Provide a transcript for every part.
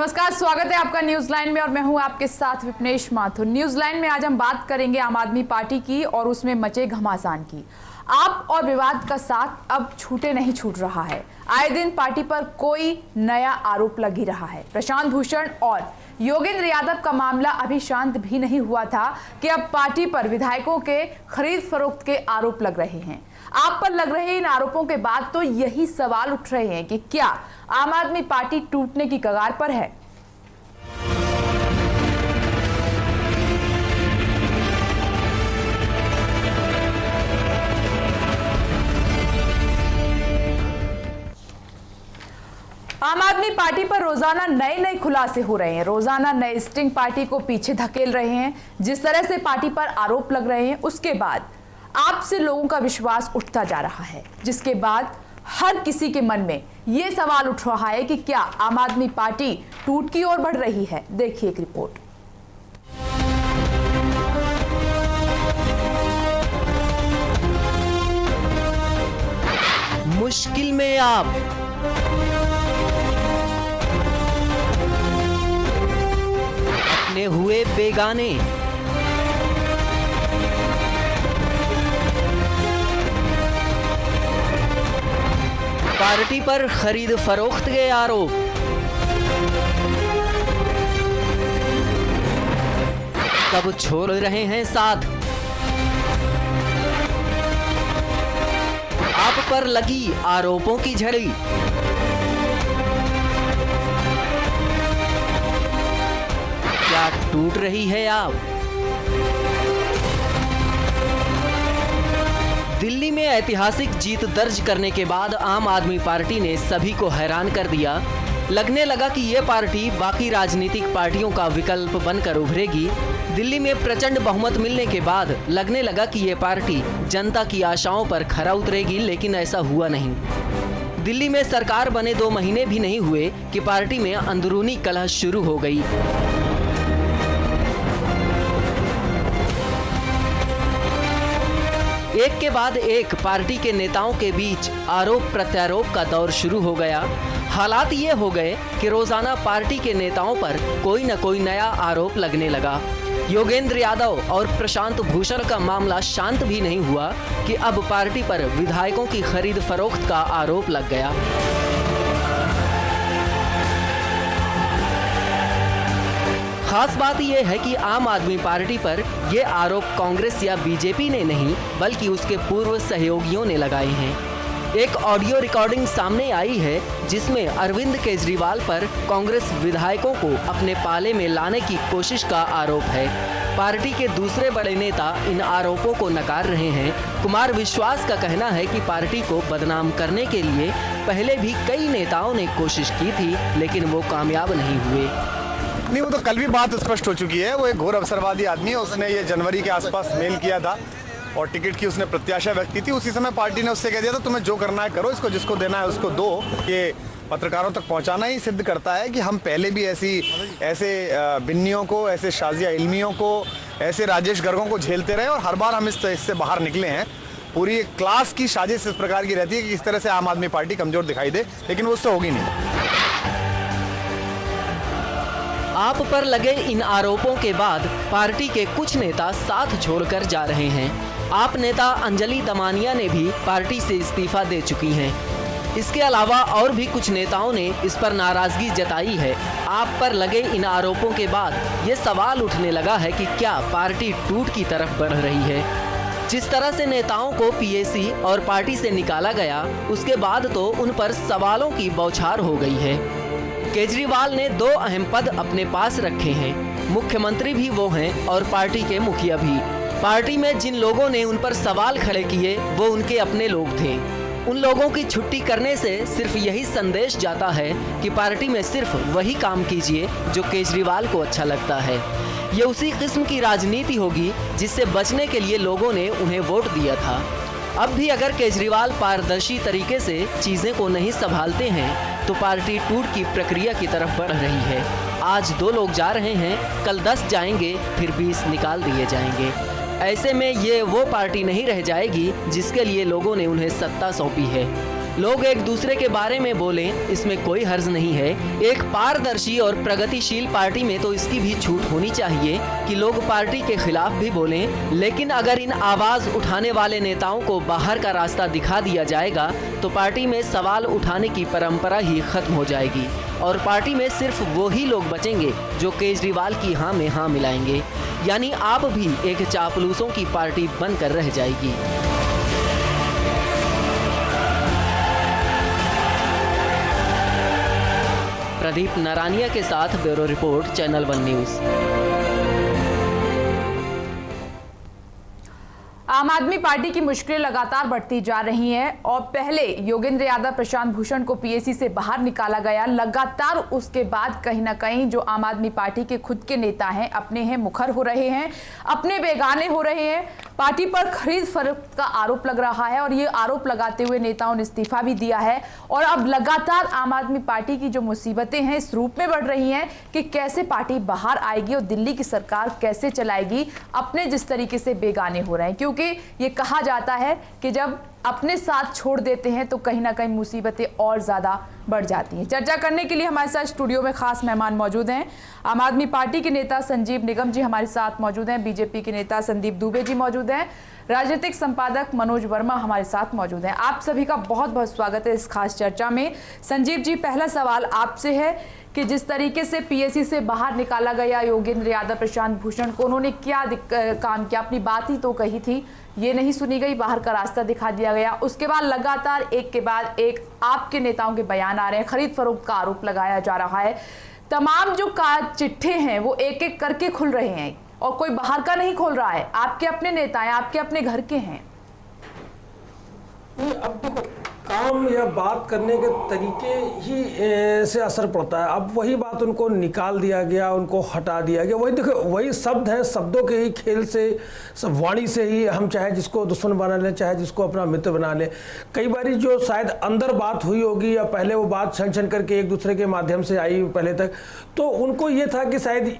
नमस्कार, स्वागत है आपका न्यूज लाइन में और मैं हूं आपके साथ विपनेश माथुर। न्यूज लाइन में आज हम बात करेंगे आम आदमी पार्टी की और उसमें मचे घमासान की। आप और विवाद का साथ अब छूटे नहीं छूट रहा है। आए दिन पार्टी पर कोई नया आरोप लग ही रहा है। प्रशांत भूषण और योगेंद्र यादव का मामला अभी शांत भी नहीं हुआ था कि अब पार्टी पर विधायकों के खरीद फरोख्त के आरोप लग रहे हैं। आप पर लग रहे इन आरोपों के बाद तो यही सवाल उठ रहे हैं कि क्या आम आदमी पार्टी टूटने की कगार पर है। आम आदमी पार्टी पर रोजाना नए खुलासे हो रहे हैं। रोजाना नए स्टिंग पार्टी को पीछे धकेल रहे हैं। जिस तरह से पार्टी पर आरोप लग रहे हैं उसके बाद आपसे लोगों का विश्वास उठता जा रहा है, जिसके बाद हर किसी के मन में यह सवाल उठ रहा है कि क्या आम आदमी पार्टी टूट की ओर बढ़ रही है। देखिए एक रिपोर्ट। मुश्किल में आप अपने हुए बेगाने, पार्टी पर खरीद फरोख्त के आरोप, कब छोड़ रहे हैं साथ, आप पर लगी आरोपों की झड़ी, क्या टूट रही है आप। दिल्ली में ऐतिहासिक जीत दर्ज करने के बाद आम आदमी पार्टी ने सभी को हैरान कर दिया। लगने लगा कि ये पार्टी बाकी राजनीतिक पार्टियों का विकल्प बनकर उभरेगी। दिल्ली में प्रचंड बहुमत मिलने के बाद लगने लगा कि ये पार्टी जनता की आशाओं पर खरा उतरेगी, लेकिन ऐसा हुआ नहीं। दिल्ली में सरकार बने 2 महीने भी नहीं हुए कि पार्टी में अंदरूनी कलह शुरू हो गई। एक के बाद एक पार्टी के नेताओं के बीच आरोप प्रत्यारोप का दौर शुरू हो गया। हालात ये हो गए कि रोजाना पार्टी के नेताओं पर कोई न कोई नया आरोप लगने लगा। योगेंद्र यादव और प्रशांत भूषण का मामला शांत भी नहीं हुआ कि अब पार्टी पर विधायकों की खरीद फरोख्त का आरोप लग गया। खास बात यह है कि आम आदमी पार्टी पर ये आरोप कांग्रेस या बीजेपी ने नहीं बल्कि उसके पूर्व सहयोगियों ने लगाए हैं। एक ऑडियो रिकॉर्डिंग सामने आई है जिसमें अरविंद केजरीवाल पर कांग्रेस विधायकों को अपने पाले में लाने की कोशिश का आरोप है। पार्टी के दूसरे बड़े नेता इन आरोपों को नकार रहे हैं। कुमार विश्वास का कहना है कि पार्टी को बदनाम करने के लिए पहले भी कई नेताओं ने कोशिश की थी, लेकिन वो कामयाब नहीं हुए। नहीं, वो तो कल भी बात स्पष्ट हो चुकी है। वो एक घोर अवसरवादी आदमी है। उसने ये जनवरी के आसपास मेल किया था और टिकट की उसने प्रत्याशा व्यक्त की थी। उसी समय पार्टी ने उससे कह दिया था तुम्हें जो करना है करो, इसको जिसको देना है उसको दो। ये पत्रकारों तक पहुंचाना ही सिद्ध करता है कि हम पहले भी ऐसे बिन्नियों को, ऐसे शाजिया इल्मियों को, ऐसे राजेश गर्गों को झेलते रहे और हर बार हम इससे बाहर निकले हैं। पूरी एक क्लास की साजिश इस प्रकार की रहती है कि इस तरह से आम आदमी पार्टी कमजोर दिखाई दे, लेकिन वो उससे होगी नहीं। आप पर लगे इन आरोपों के बाद पार्टी के कुछ नेता साथ छोड़कर जा रहे हैं। आप नेता अंजलि दमानिया ने भी पार्टी से इस्तीफा दे चुकी हैं। इसके अलावा और भी कुछ नेताओं ने इस पर नाराजगी जताई है। आप पर लगे इन आरोपों के बाद ये सवाल उठने लगा है कि क्या पार्टी टूट की तरफ बढ़ रही है। जिस तरह से नेताओं को पीएसी और पार्टी से निकाला गया, उसके बाद तो उन पर सवालों की बौछार हो गई है। केजरीवाल ने 2 अहम पद अपने पास रखे हैं। मुख्यमंत्री भी वो हैं और पार्टी के मुखिया भी। पार्टी में जिन लोगों ने उन पर सवाल खड़े किए वो उनके अपने लोग थे। उन लोगों की छुट्टी करने से सिर्फ यही संदेश जाता है कि पार्टी में सिर्फ वही काम कीजिए जो केजरीवाल को अच्छा लगता है। ये उसी किस्म की राजनीति होगी जिससे बचने के लिए लोगों ने उन्हें वोट दिया था। अब भी अगर केजरीवाल पारदर्शी तरीके से चीजें को नहीं संभालते हैं तो पार्टी टूट की प्रक्रिया की तरफ बढ़ रही है। आज 2 लोग जा रहे हैं, कल 10 जाएंगे, फिर 20 निकाल दिए जाएंगे। ऐसे में ये वो पार्टी नहीं रह जाएगी जिसके लिए लोगों ने उन्हें सत्ता सौंपी है। लोग एक दूसरे के बारे में बोलें, इसमें कोई हर्ज नहीं है। एक पारदर्शी और प्रगतिशील पार्टी में तो इसकी भी छूट होनी चाहिए कि लोग पार्टी के खिलाफ भी बोलें, लेकिन अगर इन आवाज उठाने वाले नेताओं को बाहर का रास्ता दिखा दिया जाएगा तो पार्टी में सवाल उठाने की परंपरा ही खत्म हो जाएगी और पार्टी में सिर्फ वो ही लोग बचेंगे जो केजरीवाल की हाँ में हाँ मिलाएंगे, यानी आप भी एक चापलूसों की पार्टी बनकर रह जाएगी। प्रदीप नारानिया के साथ ब्यूरो रिपोर्ट, चैनल 1 न्यूज़। आम आदमी पार्टी की मुश्किलें लगातार बढ़ती जा रही हैं और पहले योगेंद्र यादव, प्रशांत भूषण को पीएसी से बाहर निकाला गया, लगातार उसके बाद कहीं ना कहीं जो आम आदमी पार्टी के खुद के नेता हैं, अपने हैं मुखर हो रहे हैं, अपने बेगाने हो रहे हैं। पार्टी पर खरीद फरोख्त का आरोप लग रहा है और ये आरोप लगाते हुए नेताओं ने इस्तीफा भी दिया है और अब लगातार आम आदमी पार्टी की जो मुसीबतें हैं इस रूप में बढ़ रही हैं कि कैसे पार्टी बाहर आएगी और दिल्ली की सरकार कैसे चलाएगी, अपने जिस तरीके से बेगाने हो रहे हैं। क्योंकि ये कहा जाता है कि जब अपने साथ छोड़ देते हैं तो कहीं ना कहीं मुसीबतें और ज्यादा बढ़ जाती हैं। चर्चा करने के लिए हमारे साथ स्टूडियो में खास मेहमान मौजूद हैं। आम आदमी पार्टी के नेता संजीव निगम जी हमारे साथ मौजूद हैं, बीजेपी के नेता संदीप दुबे जी मौजूद हैं, राजनीतिक संपादक मनोज वर्मा हमारे साथ मौजूद हैं। आप सभी का बहुत बहुत स्वागत है इस खास चर्चा में। संजीव जी, पहला सवाल आपसे है कि जिस तरीके से पीएसी से बाहर निकाला गया योगेंद्र यादव, प्रशांत भूषण को, उन्होंने क्या काम किया? अपनी बात ही तो कही थी, ये नहीं सुनी गई, बाहर का रास्ता दिखा दिया गया। उसके बाद लगातार एक के बाद एक आपके नेताओं के बयान आ रहे हैं, खरीद फरोख्त का आरोप लगाया जा रहा है। तमाम जो चिट्ठे हैं वो एक एक करके खुल रहे हैं और कोई बाहर का नहीं खोल रहा है। आपके अपने नेता हैं, आपके अपने घर के हैं। अब देखो, काम या बात करने के तरीके ही से असर पड़ता है। अब वही बात उनको निकाल दिया गया, उनको हटा दिया गया। वही देखो, वही शब्द है, शब्दों के ही खेल से, सब वाणी से ही हम चाहे जिसको दुश्मन बना लें, चाहे जिसको अपना मित्र बना लें। कई बारी जो शायद अंदर बात हुई होगी या पहले वो बात छन छन करके एक दूसरे के माध्यम से आई पहले तक, तो उनको ये था कि शायद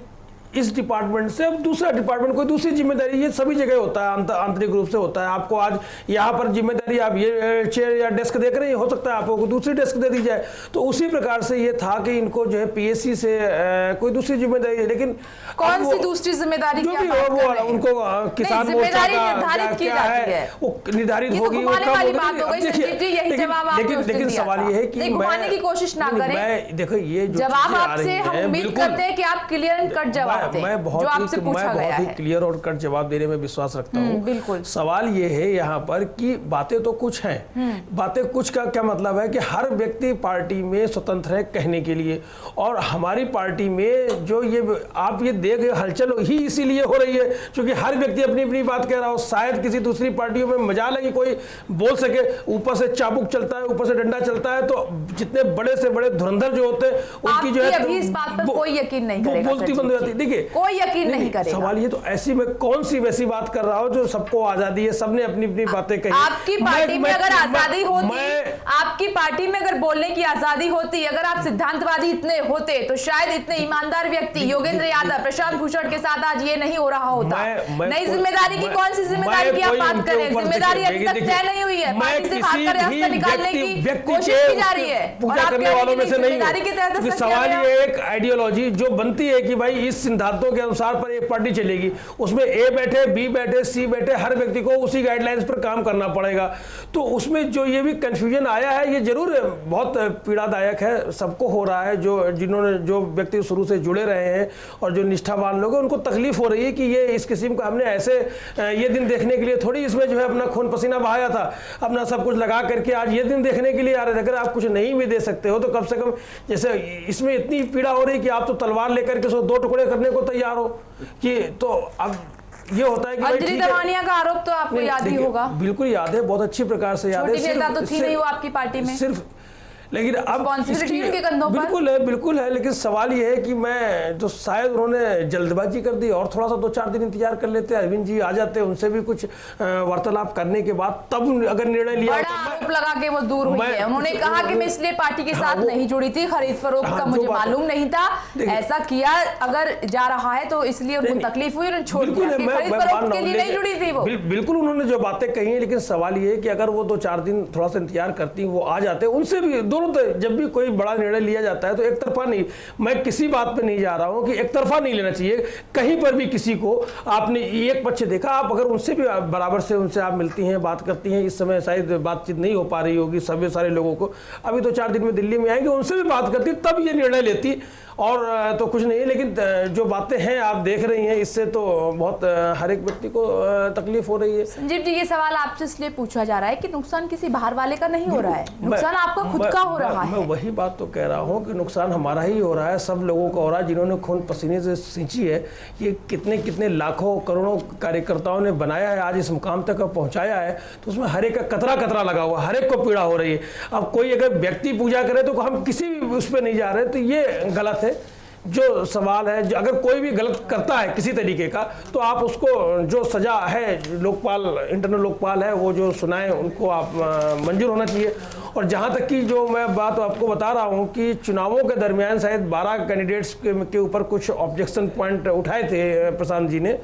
इस डिपार्टमेंट से अब दूसरा डिपार्टमेंट कोई दूसरी जिम्मेदारी, ये सभी जगह होता है, आंतरिक रूप से होता है। आपको आज यहाँ पर जिम्मेदारी, आप ये चेयर या डेस्क देख रहे हैं, हो सकता है आपको दूसरी डेस्क दे दी जाए। तो उसी प्रकार से ये था कि इनको जो है पीएससी से कोई दूसरी जिम्मेदारी है। लेकिन कौन सी दूसरी जिम्मेदारी जो भी हो वो उनको किसान मोर्चा का क्या है वो निर्धारित होगी। लेकिन सवाल ये है कि घुमाने की कोशिश ना करें। देखो, ये जवाब आपसे हम उम्मीद करते हैं कि आप क्लियर एंड कट जवाब मैं बहुत ही क्लियर और कट जवाब देने में विश्वास रखता हूँ। बिल्कुल। सवाल ये है यहाँ पर कि बातें तो कुछ हैं, बातें कुछ का क्या मतलब है कि हर व्यक्ति पार्टी में स्वतंत्र है कहने के लिए, और हमारी पार्टी में जो ये आप ये देख हलचल ही इसीलिए हो रही है क्योंकि हर व्यक्ति अपनी अपनी बात कह रहा हो। शायद किसी दूसरी पार्टियों में मजाल है कि कोई बोल सके, ऊपर से चाबुक चलता है, ऊपर से डंडा चलता है, तो जितने बड़े से बड़े धुरंधर जो होते हैं उनकी जो है इस बात पर कोई यकीन नहीं करेगा, बोलती बंद हो जाती। देखिए, कोई यकीन नहीं करेगा। सवाल ये तो ऐसी में कौन सी वैसी बात कर रहा हो जो सबको आजादी है, सबने अपनी अपनी बातें कही। आपकी पार्टी में अगर आजादी होती, आपकी पार्टी में अगर बोलने की आजादी होती, अगर आप सिद्धांतवादी इतने होते तो शायद इतने ईमानदार व्यक्ति योगेंद्र यादव, प्रशांत भूषण के साथ आज ये नहीं हो रहा होता। नई जिम्मेदारी की कौन सी जिम्मेदारी की आप बात कर रहे हैं? जिम्मेदारी अभी तक तय नहीं हुई है, पार्टी से बाहर का रास्ता निकालने की कोशिश की जा रही है और आप करने वालों में से नहीं है। सवाल ये एक आइडियोलॉजी जो बनती है कि भाई इस सिद्धांतों के अनुसार पर एक पार्टी चलेगी, उसमें ए बैठे, बी बैठे, सी बैठे, हर व्यक्ति को उसी गाइडलाइंस पर काम करना पड़ेगा। तो उसमें जो ये भी कंफ्यूजन आया है, ये जरूर बहुत पीड़ादायक है, सबको हो रहा है। जो व्यक्ति शुरू से जुड़े रहे हैं और जो निष्ठावान लोग हैं उनको तकलीफ हो रही है कि ये इस किस्म का हमने ऐसे ये दिन देखने के लिए थोड़ी इसमें जो है अपना खून पसीना बहाया था, अपना सब कुछ लगा करके आज ये दिन देखने के लिए आ रहे थे। अगर आप कुछ नहीं भी दे सकते हो तो कम से कम, जैसे इसमें इतनी पीड़ा हो रही है कि आप तो तलवार लेकर के 2 टुकड़े करने को तैयार हो कि, तो अब ये होता है कि अंजलि दमानिया का आरोप तो आपको याद ही होगा। बिल्कुल याद है, बहुत अच्छी प्रकार से याद है। छोटी नेता तो थी नहीं वो आपकी पार्टी में, सिर्फ, लेकिन अब उनके कंधों पर बिल्कुल है। लेकिन सवाल ये है कि मैं तो शायद उन्होंने जल्दबाजी कर दी और थोड़ा सा 2-4 दिन इंतजार कर लेते, अरविंद जी आ जाते, उनसे भी कुछ वार्तालाप करने के बाद तब अगर निर्णय लिया। बड़ा आरोप लगा के वो दूर हुई है। उन्होंने कहा कि मैं इसलिए पार्टी के साथ नहीं जुड़ी थी, खरीद फरोख्त का मुझे मालूम नहीं था, ऐसा किया अगर जा रहा है तो इसलिए उनको तकलीफ हुई, उन्होंने छोड़ दिया। खरीद फरोख्त के लिए नहीं जुड़ी थी वो। बिल्कुल उन्होंने जो बातें कही हैं, लेकिन सवाल ये है कि अगर वो 2-4 दिन थोड़ा सा इंतजार करती, वो आ जाते, उनसे भी दोनों जब भी कोई बड़ा निर्णय लिया जाता है तो एक तरफा नहीं, मैं किसी बात पे नहीं जा रहा हूं कि एक तरफा नहीं लेना चाहिए कहीं पर भी किसी को। आपने एक पक्ष देखा, आप अगर उनसे भी बराबर से उनसे आप मिलती हैं, बात करती हैं, इस समय शायद बातचीत नहीं हो पा रही होगी सभी सारे लोगों को, अभी 2-4 दिन में दिल्ली में आएंगे, उनसे भी बात करती तब ये निर्णय लेती, और तो कुछ नहीं। लेकिन जो बातें हैं आप देख रही हैं, इससे तो बहुत हर एक व्यक्ति को तकलीफ हो रही है। संजीव जी, ये सवाल आपसे इसलिए पूछा जा रहा है कि नुकसान किसी बाहर वाले का नहीं हो रहा है, नुकसान आपका खुद का हो रहा है। मैं वही बात तो कह रहा हूँ कि नुकसान हमारा ही हो रहा है, सब लोगों का हो रहा है, जिन्होंने खून पसीने से सींची है, ये कितने कितने लाखों करोड़ों कार्यकर्ताओं ने बनाया है, आज इस मुकाम तक पहुंचाया है, तो उसमें हर एक का कतरा लगा हुआ, हर एक को पीड़ा हो रही है। अब कोई अगर व्यक्ति पूजा करे तो हम किसी भी उस पर नहीं जा रहे, तो ये गलत है। जो सवाल है, जो अगर कोई भी गलत करता है किसी तरीके का, तो आप उसको जो सजा है, लोकपाल इंटरनल लोकपाल है वो जो सुनाए, उनको आप मंजूर होना चाहिए। और जहाँ तक कि जो मैं बात आपको बता रहा हूँ कि चुनावों के दरमियान शायद 12 कैंडिडेट्स के ऊपर कुछ ऑब्जेक्शन पॉइंट उठाए थे प्रशांत जी ने,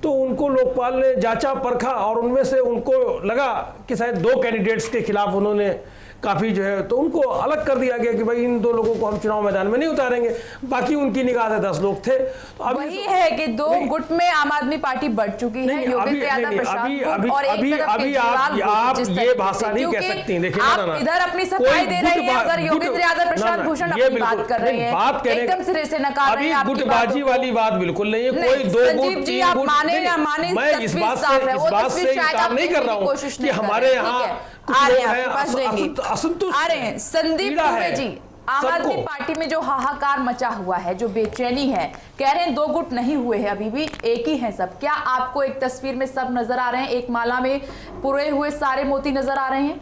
तो उनको लोकपाल ने जांचा परखा और उनमें से उनको लगा कि शायद 2 कैंडिडेट्स के खिलाफ उन्होंने काफी जो है, तो उनको अलग कर दिया गया कि भाई इन 2 लोगों को हम चुनाव मैदान में नहीं उतारेंगे, बाकी उनकी निगाह से 10 लोग थे। तो वही है कि 2 गुट में आम आदमी पार्टी बढ़ चुकी है, योगेंद्र यादव, प्रशांत गुट, और एक तरफ केजरीवाल आप गुट। ये भाषा नहीं कह सकती। देखिए आप इधर अपनी सफाई दे रही हैं, अगर योगेंद्र यादव, प्रशांत भूषण अपनी बात कर रहे हैं, एकदम सिरे से नकार रहे हैं। अभी गुटबाजी वाली बात बिल्कुल नहीं है, कोई 2 गुट 3 गुट, माने ना माने, मैं इस बात से इनकार नहीं कर रहा हूँ कि हमारे यहाँ आ रहे हैं, असंतुष्ट आ रहे हैं। संदीप दुबे जी, आम आदमी पार्टी में जो हाहाकार मचा हुआ है, जो बेचैनी है, कह रहे हैं 2 गुट नहीं हुए हैं, अभी भी एक ही हैं सब। क्या आपको एक तस्वीर में सब नजर आ रहे हैं, एक माला में पुरे हुए सारे मोती नजर आ रहे हैं?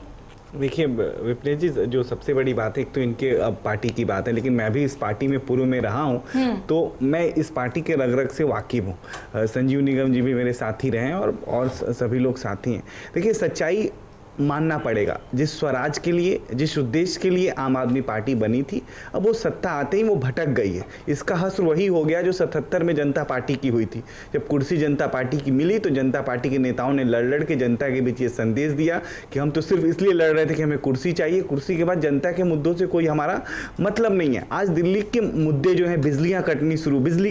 देखिए विपनेश जी, जो सबसे बड़ी बात है, एक तो इनके अब पार्टी की बात है, लेकिन मैं भी इस पार्टी में पूर्व में रहा हूँ, तो मैं इस पार्टी के रग रग से वाकिफ हूँ। संजीव निगम जी भी मेरे साथी रहे हैं और सभी लोग साथी हैं। देखिए, सच्चाई मानना पड़ेगा, जिस स्वराज के लिए, जिस उद्देश्य के लिए आम आदमी पार्टी बनी थी, अब वो सत्ता आते ही वो भटक गई है। इसका हस्र वही हो गया जो 77 में जनता पार्टी की हुई थी। जब कुर्सी जनता पार्टी की मिली तो जनता पार्टी के नेताओं ने लड़ के जनता के बीच ये संदेश दिया कि हम तो सिर्फ इसलिए लड़ रहे थे कि हमें कुर्सी चाहिए, कुर्सी के बाद जनता के मुद्दों से कोई हमारा मतलब नहीं है। आज दिल्ली के मुद्दे जो हैं, बिजली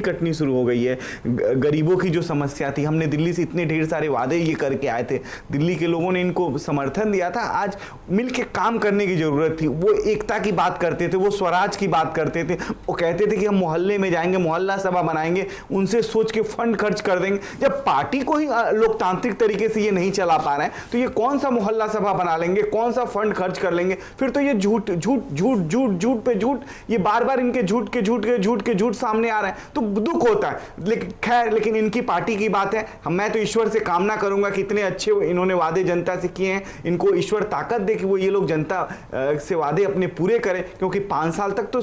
कटनी शुरू हो गई है, गरीबों की जो समस्या थी, हमने दिल्ली से इतने ढेर सारे वादे ये करके आए थे, दिल्ली के लोगों ने इनको समर्थन दिया था। आज मिलके काम करने की जरूरत थी। वो एकता की बात करते थे, वो स्वराज की बात करते थे, वो कहते थे कि हम मोहल्ले में जाएंगे, मोहल्ला सभा बनाएंगे, उनसे सोच के फंड खर्च कर देंगे। जब पार्टी को ही लोकतांत्रिक तरीके से ये नहीं चला पा रहे हैं, तो ये कौन सा मोहल्ला सभा बना लेंगे, कौन सा फंड खर्च कर लेंगे? फिर तो ये झूठ पे झूठ, ये बार इनके झूठ सामने आ रहे हैं, तो दुख होता है। लेकिन खैर, लेकिन इनकी पार्टी की बात है। मैं तो ईश्वर से कामना करूंगा कि इतने अच्छे इन्होंने वादे जनता से किए हैं, इनको ईश्वर ताकत दे कि वो ये लोग जनता से वादे अपने पूरे करें, क्योंकि 5 साल तक तो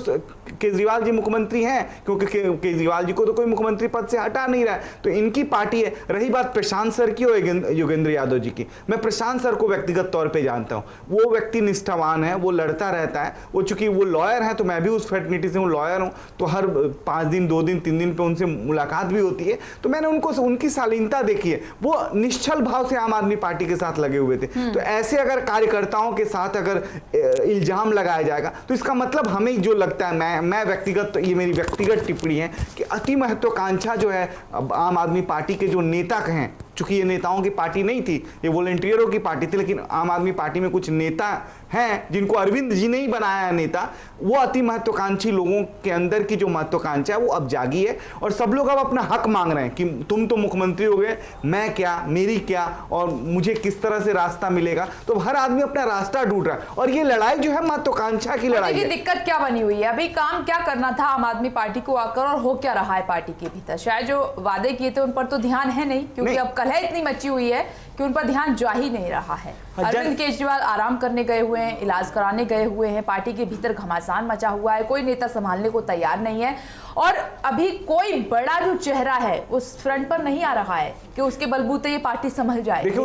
केजरीवाल जी मुख्यमंत्री हैं, क्योंकि केजरीवाल जी को तो कोई मुख्यमंत्री पद से हटा नहीं रहा है, तो इनकी पार्टी है। रही बात प्रशांत सर की और योगेंद्र यादव जी की, मैं प्रशांत सर को व्यक्तिगत तौर पे जानता हूं। वो व्यक्ति निष्ठावान है, वो लड़ता रहता है। वो चूंकि वो लॉयर है, तो मैं भी उस फैटर्निटी से हूँ, लॉयर हूँ, तो हर 5 दिन 2 दिन 3 दिन पे उनसे मुलाकात भी होती है, तो मैंने उनको उनकी शालीनता देखी है। वो निश्चल भाव से आम आदमी पार्टी के साथ लगे हुए थे। तो ऐसे अगर कार्यकर्ताओं के साथ अगर इल्जाम लगाया जाएगा, तो इसका मतलब हमें जो लगता है, मैं व्यक्तिगत, ये मेरी व्यक्तिगत टिप्पणी है कि अति महत्वाकांक्षा जो है आम आदमी पार्टी के जो नेता हैं, चूंकि ये नेताओं की पार्टी नहीं थी, ये वॉलंटियरों की पार्टी थी, लेकिन आम आदमी पार्टी में कुछ नेता हैं जिनको अरविंद जी ने ही बनाया है नेता। वो अति महत्वाकांक्षी लोगों के अंदर की जो महत्वाकांक्षा है वो अब जागी है, और सब लोग अब अपना हक मांग रहे हैं कि तुम तो मुख्यमंत्री हो गए, मैं क्या, मेरी क्या, और मुझे किस तरह से रास्ता मिलेगा। तो हर आदमी अपना रास्ता ढूंढ रहा है, और ये लड़ाई जो है महत्वाकांक्षा की लड़ाई है। दिक्कत क्या बनी हुई है, अभी काम क्या करना था आम आदमी पार्टी को आकर, और हो क्या रहा है पार्टी के भीतर? शायद जो वादे किए थे उन पर तो ध्यान है नहीं, क्योंकि अब कलह इतनी मची हुई है कि उन पर ध्यान जा ही नहीं रहा है। अरविंद केजरीवाल आराम करने गए हुए हैं, इलाज कराने गए हुए हैं, पार्टी के भीतर घमासान मचा हुआ है, कोई नेता संभालने को तैयार नहीं है और अभी कोई बड़ा जो चेहरा है उस फ्रंट पर नहीं आ रहा है कि उसके बलबूते ये पार्टी संभल जाए। देखिए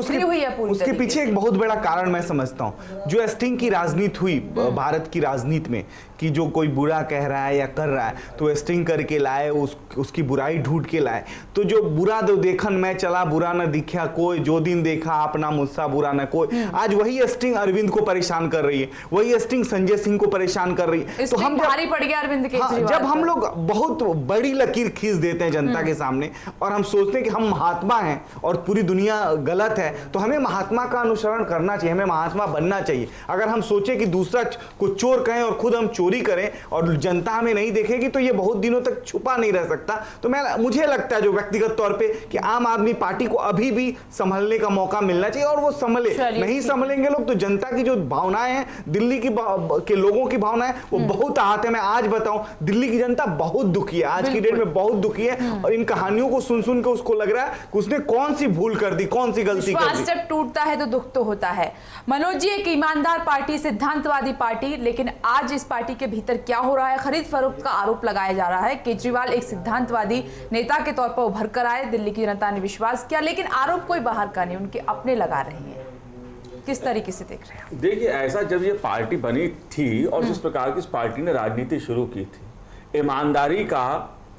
उसके पीछे एक बहुत बड़ा कारण मैं समझता हूँ, जो स्टिंग की राजनीति हुई भारत की राजनीति में, कि जो कोई बुरा कह रहा है या कर रहा है तो स्टिंग करके लाए, उसकी बुराई ढूंढ के लाए। तो जो बुरा दो देखन मैं चला, बुरा न दिखा कोई, जो दिन देखा अपना मुझसा बुरा न कोई। आज वही स्टिंग अरविंद को परेशान कर रही है, वही स्टिंग संजय सिंह को परेशान कर रही है। तो हम भारी पड़ गया अरविंद केजरीवाल। जब हम लोग बहुत बड़ी लकीर खींच देते हैं जनता के सामने और हम सोचते हैं कि हम महात्मा हैं और पूरी दुनिया गलत है, तो हमें महात्मा का अनुसरण करना चाहिए, हमें महात्मा बनना चाहिए। अगर हम सोचे कि दूसरा को चोर कहें और खुद हम चोरी करें और जनता हमें नहीं देखेगी, तो ये बहुत दिनों तक छुपा नहीं रह सकता। तो मुझे लगता है जो व्यक्तिगत तौर पे कि आम आदमी पार्टी को अभी भी संभलने का मौका मिलना चाहिए और वो संभले। नहीं संभलेंगे लोग तो जनता की जो भावनाएं हैं, दिल्ली के लोगों की भावनाएं, वो बहुत आहत है। मैं आज बताऊं, दिल्ली की जनता बहुत दुखी है, आज की डेट में बहुत दुखी है और इन कहानियों को सुन सुन के उसको लग रहा है कि उसने कौन सी भूल कर दी, कौन सी गलती कर दी। जब टूटता है तो दुख तो होता है। मनोज जी, एक ईमानदार पार्टी, सिद्धांतवादी पार्टी, लेकिन आज इस पार्टी के भीतर क्या हो रहा है? खरीद फरोख्त का आरोप लगाया जा रहा है। केजरीवाल एक सिद्धांतवादी नेता के तौर पर उभर कर आए, दिल्ली की जनता ने विश्वास किया, लेकिन आरोप कोई बाहर का नहीं, उनके अपने लगा रहे हैं। किस तरीके से देख रहे हैं? देखिए, ऐसा जब ये पार्टी बनी थी और जिस प्रकार की इस पार्टी ने राजनीति शुरू की थी, ईमानदारी का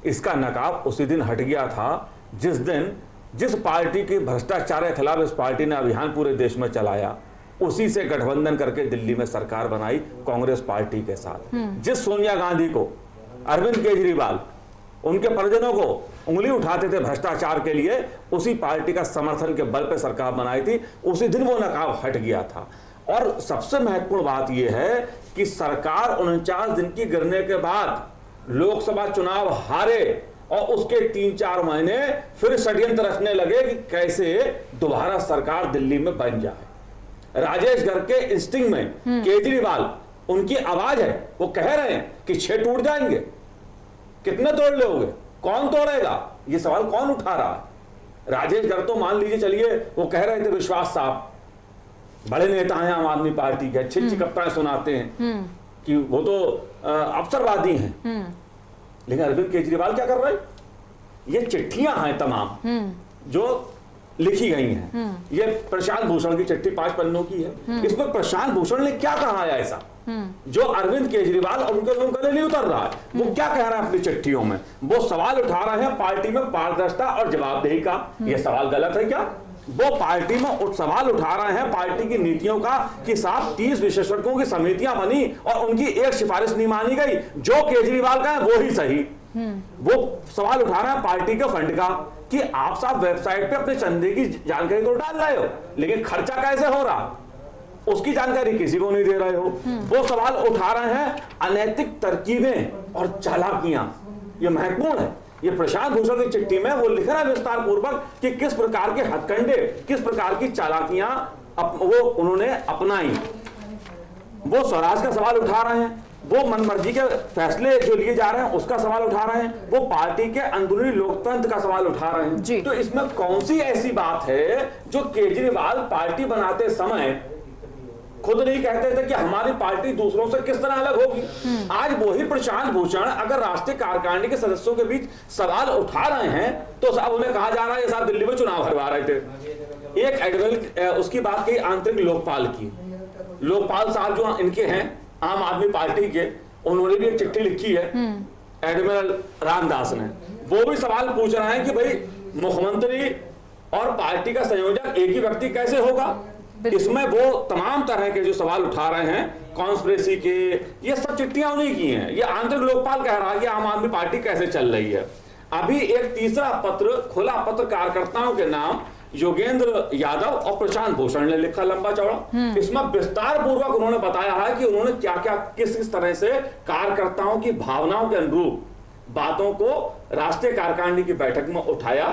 इसका नकाब उसी दिन हट गया था जिस दिन जिस पार्टी के भ्रष्टाचार के खिलाफ इस पार्टी ने अभियान पूरे देश में चलाया, उसी से गठबंधन करके दिल्ली में सरकार बनाई कांग्रेस पार्टी के साथ। जिस सोनिया गांधी को अरविंद केजरीवाल उनके परिजनों को उंगली उठाते थे भ्रष्टाचार के लिए, उसी पार्टी का समर्थन के बल पे सरकार बनाई थी, उसी दिन वो नकाब हट गया था। और सबसे महत्वपूर्ण बात यह है कि सरकार 49 दिन की गिरने के बाद लोकसभा चुनाव हारे और उसके 3-4 महीने फिर षड्यंत्र रचने लगे कि कैसे दोबारा सरकार दिल्ली में बन जाए। राजेश घर के इंस्टिंग में केजरीवाल, उनकी आवाज है, वो कह रहे हैं कि 6 टूट जाएंगे, कितने तोड़ लोगे, कौन तोड़ेगा, ये सवाल कौन उठा रहा है? राजेश घर तो मान लीजिए, चलिए वो कह रहे थे विश्वास साहब बड़े नेता हैं आम आदमी पार्टी के, अच्छी अच्छी कविताएं सुनाते हैं कि वो तो अवसरवादी हैं, लेकिन अरविंद केजरीवाल क्या कर रहे हैं? ये चिट्ठियां हैं तमाम जो लिखी गई हैं। ये प्रशांत भूषण की चिट्ठी 5 पन्नों की है। इसमें प्रशांत भूषण ने क्या कहा है ऐसा जो अरविंद केजरीवाल और उनके गले नहीं उतर रहा है? वो क्या कह रहा है अपनी चिट्ठियों में? वो सवाल उठा रहे हैं पार्टी में पारदर्शिता और जवाबदेही का। ये सवाल गलत है क्या? वो पार्टी में सवाल उठा रहे हैं पार्टी की नीतियों का कि साहब 30 विशेषज्ञों की समितियां बनी और उनकी एक सिफारिश नहीं मानी गई, जो केजरीवाल का है वो ही सही। वो सवाल उठा रहे हैं पार्टी के फंड का कि आप साहब वेबसाइट पे अपने चंदे की जानकारी तो डाल रहे हो, लेकिन खर्चा कैसे हो रहा उसकी जानकारी किसी को नहीं दे रहे हो। वो सवाल उठा रहे हैं अनैतिक तरकीबें और चालाकियां। ये महत्वपूर्ण है। ये प्रशांत भूषण की चिट्ठी में वो लिख रहा है विस्तार पूर्वक कि किस प्रकार के हथकंडे, किस प्रकार की चालाकियां वो उन्होंने अपनाई। वो स्वराज का सवाल उठा रहे हैं, वो मनमर्जी के फैसले जो लिए जा रहे हैं उसका सवाल उठा रहे हैं, वो पार्टी के अंदरूनी लोकतंत्र का सवाल उठा रहे हैं। तो इसमें कौन सी ऐसी बात है जो केजरीवाल पार्टी बनाते समय खुद नहीं कहते थे कि हमारी पार्टी दूसरों से किस तरह अलग होगी? आज वही प्रशांत भूषण अगर राष्ट्रीय कार्यकारिणी के सदस्यों के बीच सवाल उठा रहे हैं तो साहब उन्हें कहा जा रहा है साहब दिल्ली में चुनाव हरवा रहे थे। एक एडमिरल उसकी बात की आंतरिक लोकपाल की, लोकपाल साहब जो इनके हैं आम आदमी पार्टी के, उन्होंने भी एक चिट्ठी लिखी है एडमिरल रामदास ने। वो भी सवाल पूछ रहे हैं कि भाई मुख्यमंत्री और पार्टी का संयोजक एक ही व्यक्ति कैसे होगा? इसमें वो तमाम तरह के जो सवाल उठा रहे हैं कॉन्स्पिरेसी के, ये सब चिट्ठियां उन्हीं की हैं। ये आंतरिक लोकपाल कह रहा है कि आम आदमी पार्टी कैसे चल रही है। अभी एक तीसरा पत्र, खुला पत्र कार्यकर्ताओं के नाम योगेंद्र यादव और प्रशांत भूषण ने लिखा लंबा चौड़ा। इसमें विस्तार पूर्वक उन्होंने बताया है कि उन्होंने क्या क्या किस तरह से कार्यकर्ताओं की भावनाओं के अनुरूप बातों को राष्ट्रीय कार्यकारिणी की बैठक में उठाया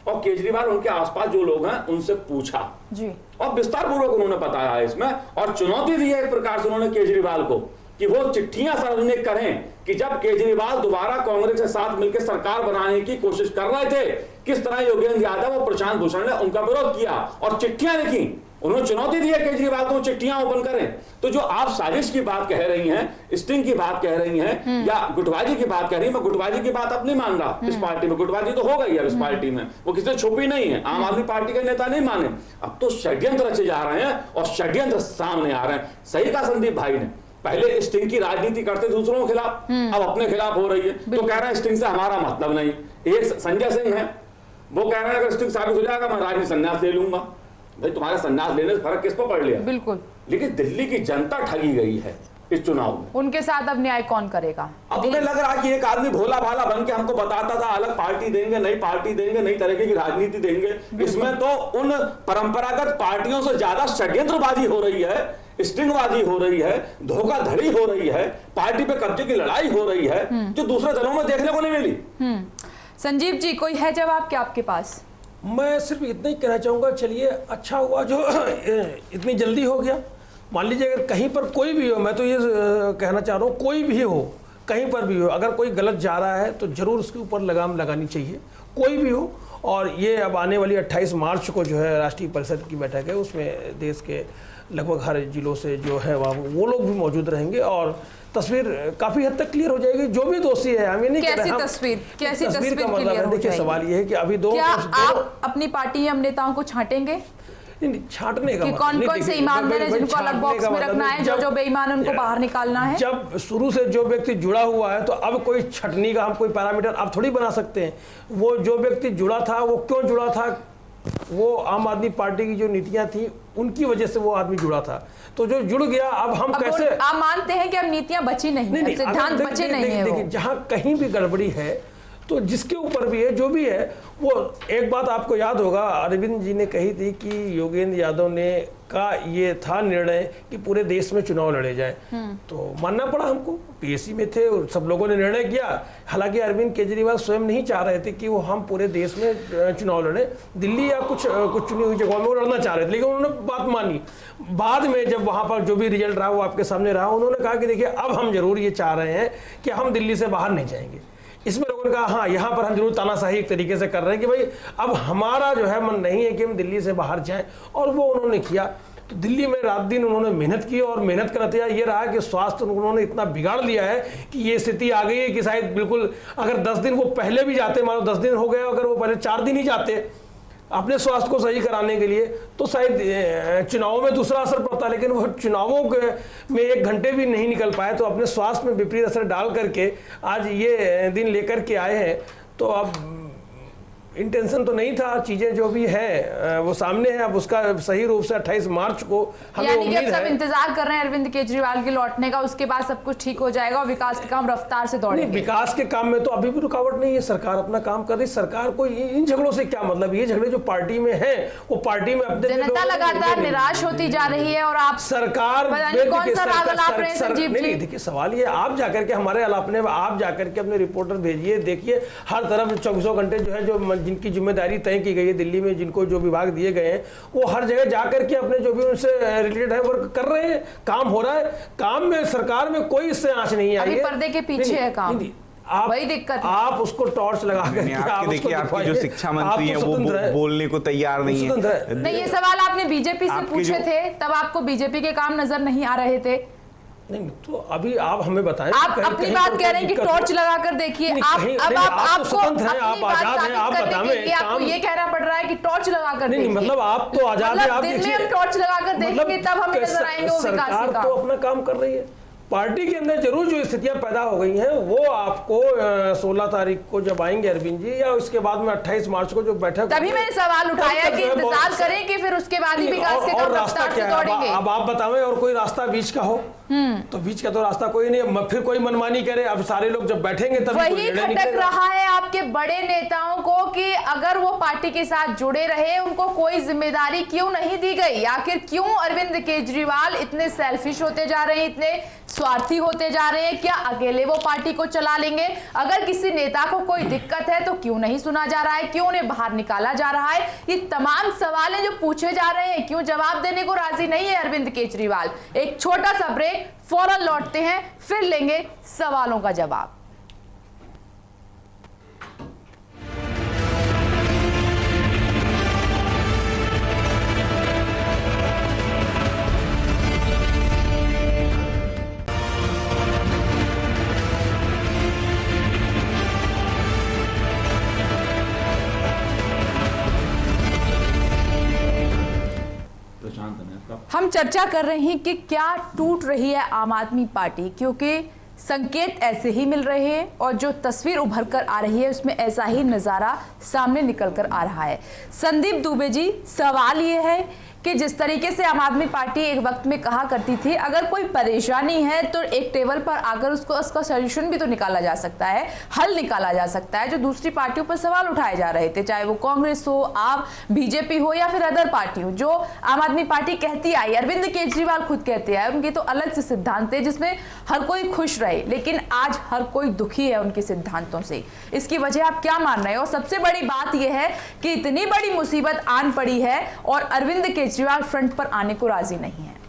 और केजरीवाल उनके आसपास जो लोग हैं उनसे पूछा जी। और विस्तार पूर्वक उन्होंने बताया है इसमें, और चुनौती दी है एक प्रकार से उन्होंने केजरीवाल को कि वो चिट्ठियां सार्वजनिक करें कि जब केजरीवाल दोबारा कांग्रेस के साथ मिलकर सरकार बनाने की कोशिश कर रहे थे, किस तरह योगेंद्र यादव और प्रशांत भूषण ने उनका विरोध किया और चिट्ठियां लिखी, उन्होंने चुनौती दी है केजरीवाल को चिट्ठियां ओपन करें। तो जो आप साजिश की बात कह रही हैं, स्टिंग की बात कह रही हैं या गुटबाजी की बात कह रही हैं, मैं गुटबाजी की बात अब नहीं मान रहा। इस पार्टी में गुटबाजी तो हो गई है, इस पार्टी में वो किसी से छुपी नहीं है, आम आदमी पार्टी के नेता नहीं माने। अब तो षड्यंत्र रचे जा रहे हैं और षड्यंत्र सामने आ रहे हैं। सही कहा संदीप भाई ने, पहले स्टिंग की राजनीति करते दूसरों के खिलाफ, अब अपने खिलाफ हो रही है। तो कह रहे हैं स्टिंग से हमारा मतलब नहीं। एक संजय सिंह है, वो कह रहे हैं अगर स्टिंग साबित हो जाएगा मैं राजनीति संन्यास ले लूंगा। भाई तुम्हारे संन्यास लेने से फर्क किस पर पड़ लिया? बिल्कुल। लेकिन दिल्ली की जनता ठगी गई है इस चुनाव में। उनके साथ अब न्याय कौन करेगा? अब उन्हें लग रहा कि एक आदमी भोला भाला बन के हमको बताता था अलग पार्टी देंगे, नई पार्टी देंगे, नई तरीके की राजनीति देंगे। इसमें तो उन परंपरागत पार्टियों से ज्यादा षड्यंत्रबाजी हो रही है, स्टिंगबाजी हो रही है, धोखाधड़ी हो रही है, पार्टी पे कब्जे की लड़ाई हो रही है, जो दूसरे दलों में देखने को नहीं मिली। संजीव जी, कोई है जवाब क्या आपके पास? मैं सिर्फ इतना ही कहना चाहूँगा, चलिए अच्छा हुआ जो इतनी जल्दी हो गया। मान लीजिए अगर कहीं पर कोई भी हो, मैं तो ये कहना चाह रहा हूँ, कोई भी हो, कहीं पर भी हो, अगर कोई गलत जा रहा है तो जरूर उसके ऊपर लगाम लगानी चाहिए, कोई भी हो। और ये अब आने वाली 28 मार्च को जो है राष्ट्रीय परिषद की बैठक है, उसमें देश के लगभग हर जिलों से जो है वहाँ वो लोग भी मौजूद रहेंगे और तस्वीर काफी हद तक क्लियर हो जाएगी। जो भी दोषी है, हमें नहीं कैसी तस्वीर का मतलब है, देखिए सवाल ये है कि अभी आप अपनी पार्टी हम नेताओं को छांटेंगे? छांटने का कौन से ईमानदार है जिनको अलग बॉक्स में रखना है, जो बेईमान उनको बाहर निकालना है? जब शुरू से जो व्यक्ति जुड़ा हुआ है तो अब कोई छटनी का हम कोई पैरामीटर अब थोड़ी बना सकते हैं। वो जो व्यक्ति जुड़ा था वो क्यों जुड़ा था? वो आम आदमी पार्टी की जो नीतियां थी उनकी वजह से वो आदमी जुड़ा था। तो जो जुड़ गया, अब हम कैसे आप मानते हैं कि अब नीतियां बची नहीं, सिद्धांत बचे नहीं है? देखिए जहां कहीं भी गड़बड़ी है तो जिसके ऊपर भी है, जो भी है, वो एक बात आपको याद होगा, अरविंद जी ने कही थी कि योगेंद्र यादव ने का ये था निर्णय कि पूरे देश में चुनाव लड़े जाए। तो मानना पड़ा हमको, पीएसी में थे और सब लोगों ने निर्णय किया। हालांकि अरविंद केजरीवाल स्वयं नहीं चाह रहे थे कि वो हम पूरे देश में चुनाव लड़े, दिल्ली या कुछ चुनी हुई जगहों में वो लड़ना चाह रहे थे, लेकिन उन्होंने बात मानी। बाद में जब वहां पर जो भी रिजल्ट रहा वो आपके सामने रहा, उन्होंने कहा कि देखिए अब हम जरूर ये चाह रहे हैं कि हम दिल्ली से बाहर नहीं जाएंगे। इसमें लोगों ने कहा हाँ यहाँ पर हम जरूर तानाशाही एक तरीके से कर रहे हैं कि भाई अब हमारा जो है मन नहीं है कि हम दिल्ली से बाहर जाएं, और वो उन्होंने किया। तो दिल्ली में रात दिन उन्होंने मेहनत की और मेहनत का नतीजा ये रहा कि स्वास्थ्य उन्होंने इतना बिगाड़ लिया है कि ये स्थिति आ गई है कि शायद बिल्कुल अगर 10 दिन वो पहले भी जाते, मानो 10 दिन हो गए, अगर वो पहले 4 दिन ही जाते अपने स्वास्थ्य को सही कराने के लिए तो शायद चुनावों में दूसरा असर पड़ता, लेकिन वो चुनावों में 1 घंटे भी नहीं निकल पाए। तो अपने स्वास्थ्य में विपरीत असर डाल करके आज ये दिन लेकर के आए हैं। तो अब इंटेंशन तो नहीं था, चीजें जो भी है वो सामने है। अब उसका सही रूप से 28 मार्च को हमें उम्मीद है। सब इंतजार कर रहे हैं अरविंद केजरीवाल के लौटने का, उसके बाद सब कुछ ठीक हो जाएगा और विकास के काम रफ्तार से दौड़ेंगे। विकास के काम में तो अभी भी रुकावट नहीं है, सरकार अपना काम कर रही। सरकार को इन झगड़ों से क्या मतलब? ये झगड़े जो पार्टी में है वो पार्टी में अपने जनता लगातार निराश होती जा रही है और आप सरकार कौन सा राग अलाप रहे हैं संजीव जी? देखिए सवाल ये, आप जाकर के हमारे अलापने में आप जाकर के अपने रिपोर्टर भेजिए, देखिए हर तरफ 24 घंटे जो है, जो जिनकी जिम्मेदारी तय की गई है दिल्ली में, जिनको जो विभाग दिए गए हैं, वो हर जगह जाकर के अपने जो भी उनसे रिलेटेड है वर्क कर रहे हैं, काम हो रहा है। काम में सरकार में कोई इससे आंच नहीं आई है, पर्दे के पीछे है काम। आप वही दिक्कत है। आप उसको टॉर्च लगा कर देखिए, आपकी जो शिक्षा मंत्री है वो बोलने को तैयार नहीं है। नहीं, ये सवाल आपने बीजेपी से पूछे थे, तब आपको बीजेपी के काम नजर नहीं आ रहे थे। नहीं तो अभी आप हमें बताएं, आप अपनी बात कह रहे हैं कि टॉर्च लगा कर देखिए। आप स्वतंत्र हैं, आप आजाद हैं, आप बताएं। आपको ये कहना पड़ रहा है कि टॉर्च लगा कर नहीं, मतलब आप तो आजाद हैं, आप दिन में हम टॉर्च लगा कर देखेंगे तब हमें नजर आएंगे वो विकास का। सरकार तो अपना काम कर रही है। पार्टी के अंदर जरूर जो स्थितियां पैदा हो गई हैं वो आपको 16 तारीख को जब आएंगे अरविंद जी, या उसके बाद में 28 मार्च को जो बैठक, तभी मैंने सवाल उठाया कि इंतजार करें कि फिर उसके बाद ही विकास के काम रफ्तार से दौड़ेंगे। अब आप बताएं और कोई रास्ता बीच का हो, तो बीच का तो रास्ता कोई नहीं, फिर कोई मनमानी करे। अब सारे लोग जब बैठेंगे तब वही खटक रहा है आपके बड़े नेताओं को कि अगर वो पार्टी के साथ जुड़े रहे, उनको कोई जिम्मेदारी क्यों नहीं दी गई? आखिर क्यों अरविंद केजरीवाल इतने सेल्फिश होते जा रहे हैं, इतने स्वार्थी होते जा रहे हैं? क्या अकेले वो पार्टी को चला लेंगे? अगर किसी नेता को कोई दिक्कत है तो क्यों नहीं सुना जा रहा है, क्यों उन्हें बाहर निकाला जा रहा है? ये तमाम सवाल हैं जो पूछे जा रहे हैं। क्यों जवाब देने को राजी नहीं है अरविंद केजरीवाल? एक छोटा सा ब्रेक, फौरन लौटते हैं, फिर लेंगे सवालों का जवाब। हम चर्चा कर रहे हैं कि क्या टूट रही है आम आदमी पार्टी, क्योंकि संकेत ऐसे ही मिल रहे हैं और जो तस्वीर उभर कर आ रही है उसमें ऐसा ही नज़ारा सामने निकल कर आ रहा है। संदीप दुबे जी, सवाल ये है कि जिस तरीके से आम आदमी पार्टी एक वक्त में कहा करती थी अगर कोई परेशानी है तो एक टेबल पर आकर उसका सॉल्यूशन भी तो निकाला जा सकता है, हल निकाला जा सकता है, जो दूसरी पार्टियों पर सवाल उठाए जा रहे थे, चाहे वो कांग्रेस हो, आप बीजेपी हो या फिर अदर पार्टी हो, जो आम आदमी पार्टी कहती आई, अरविंद केजरीवाल खुद कहते आए, उनके तो अलग से सिद्धांत थे जिसमें हर कोई खुश रहे, लेकिन आज हर कोई दुखी है उनके सिद्धांतों से। इसकी वजह आप क्या मान रहे हैं? और सबसे बड़ी बात यह है कि इतनी बड़ी मुसीबत आन पड़ी है और अरविंद केजरीवाल फ्रंट पर आने को राजी नहीं है।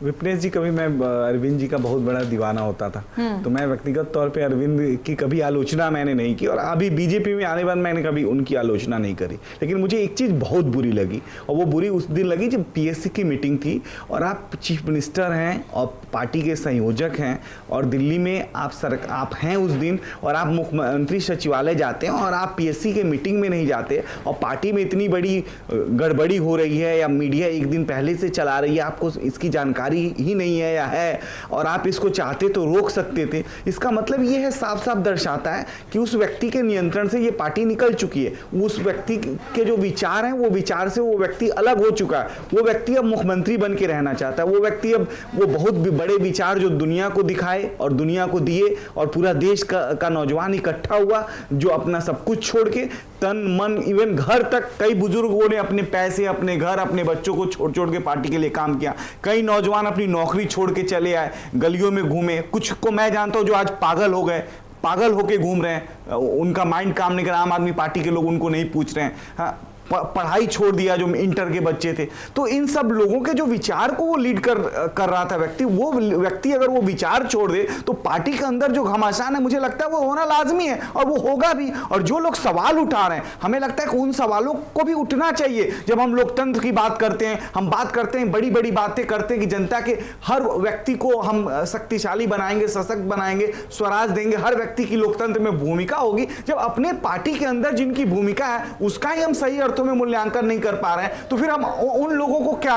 विपनेश जी, कभी मैं अरविंद जी का बहुत बड़ा दीवाना होता था, तो मैं व्यक्तिगत तौर पे अरविंद की कभी आलोचना मैंने नहीं की और अभी बीजेपी में आने बाद मैंने कभी उनकी आलोचना नहीं करी। लेकिन मुझे एक चीज़ बहुत बुरी लगी और वो बुरी उस दिन लगी जब पीएससी की मीटिंग थी और आप चीफ मिनिस्टर हैं और पार्टी के संयोजक हैं और दिल्ली में आप हैं उस दिन और आप मुख्यमंत्री सचिवालय जाते हैं और आप पीएससी के मीटिंग में नहीं जाते और पार्टी में इतनी बड़ी गड़बड़ी हो रही है या मीडिया एक दिन पहले से चला रही है, आपको इसकी जानकारी ही नहीं है या है और आप इसको चाहते तो रोक सकते थे। इसका मतलब ये है, साफ साफ दर्शाता है कि उस व्यक्ति के नियंत्रण से ये पार्टी निकल चुकी है। उस व्यक्ति के जो विचार हैं वो विचार से वो व्यक्ति अलग हो चुका है। वो व्यक्ति अब मुख्यमंत्री बन के रहना चाहता है। वो व्यक्ति अब वो बहुत बड़े विचार जो दुनिया को दिखाए और दुनिया को दिए और पूरा देश का नौजवान इकट्ठा हुआ जो अपना सब कुछ छोड़ के तन मन इवन घर तक, कई बुजुर्गों ने अपने पैसे, अपने घर, अपने बच्चों को छोड़ के पार्टी के लिए काम किया। कई नौजवान अपनी नौकरी छोड़ के चले आए, गलियों में घूमे। कुछ को मैं जानता हूं जो आज पागल हो गए, पागल होके घूम रहे हैं, उनका माइंड काम नहीं कर रहा। आम आदमी पार्टी के लोग उनको नहीं पूछ रहे हैं। हाँ, पढ़ाई छोड़ दिया जो इंटर के बच्चे थे। तो इन सब लोगों के जो विचार को वो लीड कर रहा था व्यक्ति, वो व्यक्ति अगर वो विचार छोड़ दे तो पार्टी के अंदर जो घमासान है मुझे लगता है वो होना लाजमी है और वो होगा भी। और जो लोग सवाल उठा रहे हैं, हमें लगता है कि उन सवालों को भी उठना चाहिए। जब हम लोकतंत्र की बात करते हैं, हम बात करते हैं, बड़ी बड़ी बातें करते हैं कि जनता के हर व्यक्ति को हम शक्तिशाली बनाएंगे, सशक्त बनाएंगे, स्वराज देंगे, हर व्यक्ति की लोकतंत्र में भूमिका होगी। जब अपने पार्टी के अंदर जिनकी भूमिका है उसका ही हम सही अर्थों में मूल्यांकन नहीं कर पा रहे हैं तो फिर हम उन लोगों को क्या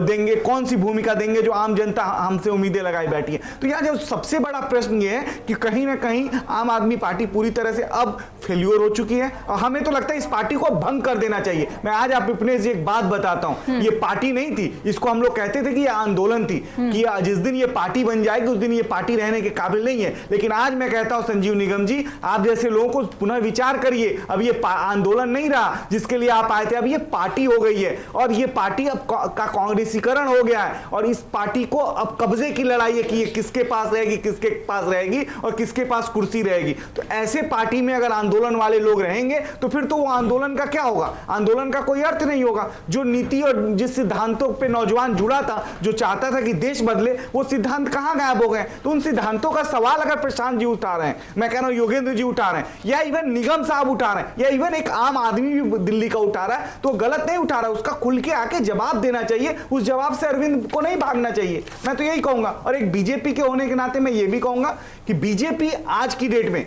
देंगे, कौन सी भूमिका देंगे जो आम जनता हमसे उम्मीदें लगाई बैठी है। तो यहाँ जो सबसे बड़ा प्रश्न ये है कि कहीं ना कहीं आम आदमी पार्टी पूरी तरह से अब फेल्योर हो चुकी है और हमें तो लगता है इस पार्टी को भंग कर देना चाहिए। मैं आज आप विपनेश जी एक बात बताता हूं, ये पार्टी नहीं थी, इसको हम लोग कहते थे कि ये आंदोलन थी कि जिस दिन ये पार्टी बन जाएगी उस दिन ये पार्टी रहने के काबिल नहीं है। लेकिन आज मैं कहता हूं संजीव निगम जी, आप जैसे लोगों को पुनः विचार करिए। अब ये आंदोलन नहीं रहा जिसके लिए आप आए थे, अब ये पार्टी हो गई है और ये पार्टी अब का कांग्रेसीकरण हो गया है और इस पार्टी को अब कब्जे की लड़ाई है कि ये किसके पास रहेगी, किसके पास रहेगी और किसके पास कुर्सी रहेगी। तो ऐसे पार्टी में अगर आंदोलन वाले लोग रहेंगे तो फिर तो वो आंदोलन का क्या होगा? आंदोलन का कोई अर्थ नहीं होगा। जो नीति और जिस सिद्धांतों पे नौजवान जुड़ा था, जो चाहता था कि देश बदले, वो सिद्धांत कहां गायब हो गए? तो उन सिद्धांतों का सवाल अगर प्रशांत जी उठा रहे हैं, मैं कह रहा हूं योगेंद्र जी उठा रहे हैं या इवन निगम साहब उठा रहे हैं या इवन एक आम आदमी भी दिल्ली का उठा रहा है, तो गलत नहीं उठा रहा है। उसका खुल के आके जवाब देना चाहिए। उस जवाब से अरविंद को नहीं भागना चाहिए, मैं तो यही कहूंगा। और एक बीजेपी के होने के नाते मैं ये भी कहूंगा कि बीजेपी आज की डेट में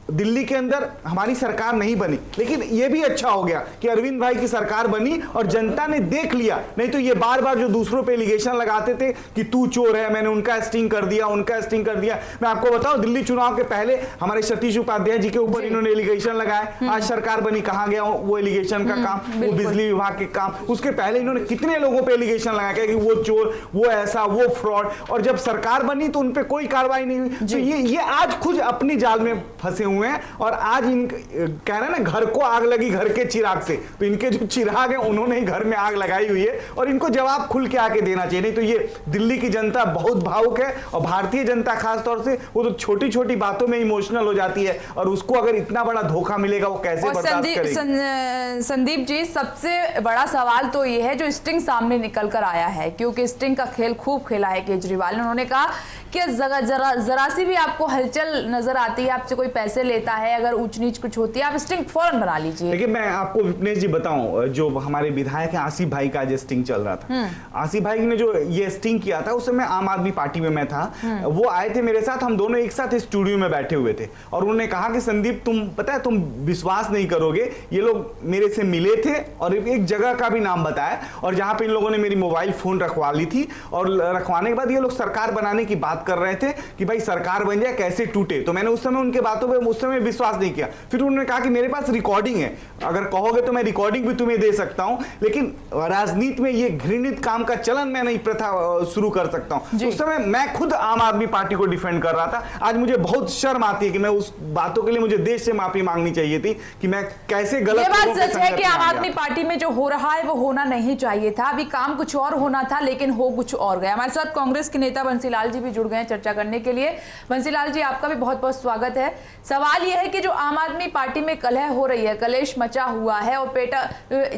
दिल्ली के अंदर हमारी सरकार नहीं बनी, लेकिन यह भी अच्छा हो गया कि अरविंद भाई की सरकार बनी और जनता ने देख लिया। नहीं तो ये बार बार जो दूसरों पे एलिगेशन लगाते थे कि तू चोर है, मैंने उनका स्टिंग कर दिया, उनका स्टिंग कर दिया। मैं आपको बताऊं, दिल्ली चुनाव के पहले हमारे सतीश उपाध्याय जी के ऊपर इन्होंने एलिगेशन लगाए। आज सरकार बनी, कहां गया वो एलिगेशन का काम, वो बिजली विभाग के काम। उसके पहले इन्होंने कितने लोगों पर एलिगेशन लगाया कि वो चोर, वो ऐसा, वो फ्रॉड, और जब सरकार बनी तो उन पर कोई कार्रवाई नहीं हुई। तो ये आज खुद अपनी जाल में फंसे हुए हैं, और आज इन कह रहे हैं ना घर को आग लगी घर के चिराग से, तो इनके जो चिराग हैं उन्होंने ही घर में आग लगाई हुई है, और इनको जवाब खुल के आके देना चाहिए। नहीं तो ये दिल्ली की जनता बहुत भावुक है, और भारतीय जनता खासतौर से वो तो छोटी छोटी बातों में इमोशनल हो जाती है, और उसको अगर इतना बड़ा धोखा मिलेगा वो कैसे बर्दाश्त करेगी। संदीप जी, सबसे बड़ा सवाल तो ये है जो स्टिंग सामने निकल कर आया है, क्योंकि स्टिंग का खेल खूब खेला है केजरीवाल ने। उन्होंने कहा कि जरा सी भी आपको हलचल नजर आती है, आपसे कोई पैसे लेता है, अगर ऊंच नीच कुछ होती है, आप स्टिंग फौरन बना लीजिए। देखिए मैं आपको विपनेश जी बताऊं, जो हमारे विधायक हैं आसिफ भाई का जो स्टिंग चल रहा था, आसिफ भाई ने जो ये स्टिंग किया था उस समय आम आदमी पार्टी में मैं था, वो आए थे मेरे साथ, हम दोनों एक साथ स्टूडियो में बैठे हुए थे, और उन्होंने कहा कि संदीप तुम पता है तुम विश्वास नहीं करोगे, ये लोग मेरे से मिले थे और एक जगह का भी नाम बताया, और जहां पे इन लोगों ने मेरी मोबाइल फोन रखवा ली थी, और रखवाने के बाद ये लोग सरकार बनाने की बात कर रहे थे कि भाई सरकार बन जाए कैसे टूटे, तो मैंने उस समय उनके बातों पे उस समय विश्वास नहीं किया। फिर उन्होंने कहा कि मेरे पास रिकॉर्डिंग है, अगर कहोगे तो मैं रिकॉर्डिंग भी तुम्हें दे सकता हूं, लेकिन राजनीति में ये घृणित काम का चलन मैं नहीं प्रथा शुरू कर सकता हूं। उस समय मैं खुद आम आदमी पार्टी को डिफेंड कर रहा था। आज मुझे बहुत शर्म आती है कि मैं उस बातों के लिए मुझे देश से माफी मांगनी चाहिए थी कि मैं कैसे गलत। ये बात सच है कि आम आदमी पार्टी में जो हो रहा है वो होना नहीं चाहिए था, अभी काम कुछ और होना था लेकिन हो कुछ और गया। हमारे साथ कांग्रेस के नेता बंसीलाल जी भी जुड़ गए हैं चर्चा करने के लिए। बंसीलाल जी, आपका भी बहुत बहुत स्वागत है। सवाल यह है कि जो आम आदमी पार्टी में कलह हो रही है, कलेश मचा हुआ है, और पेटा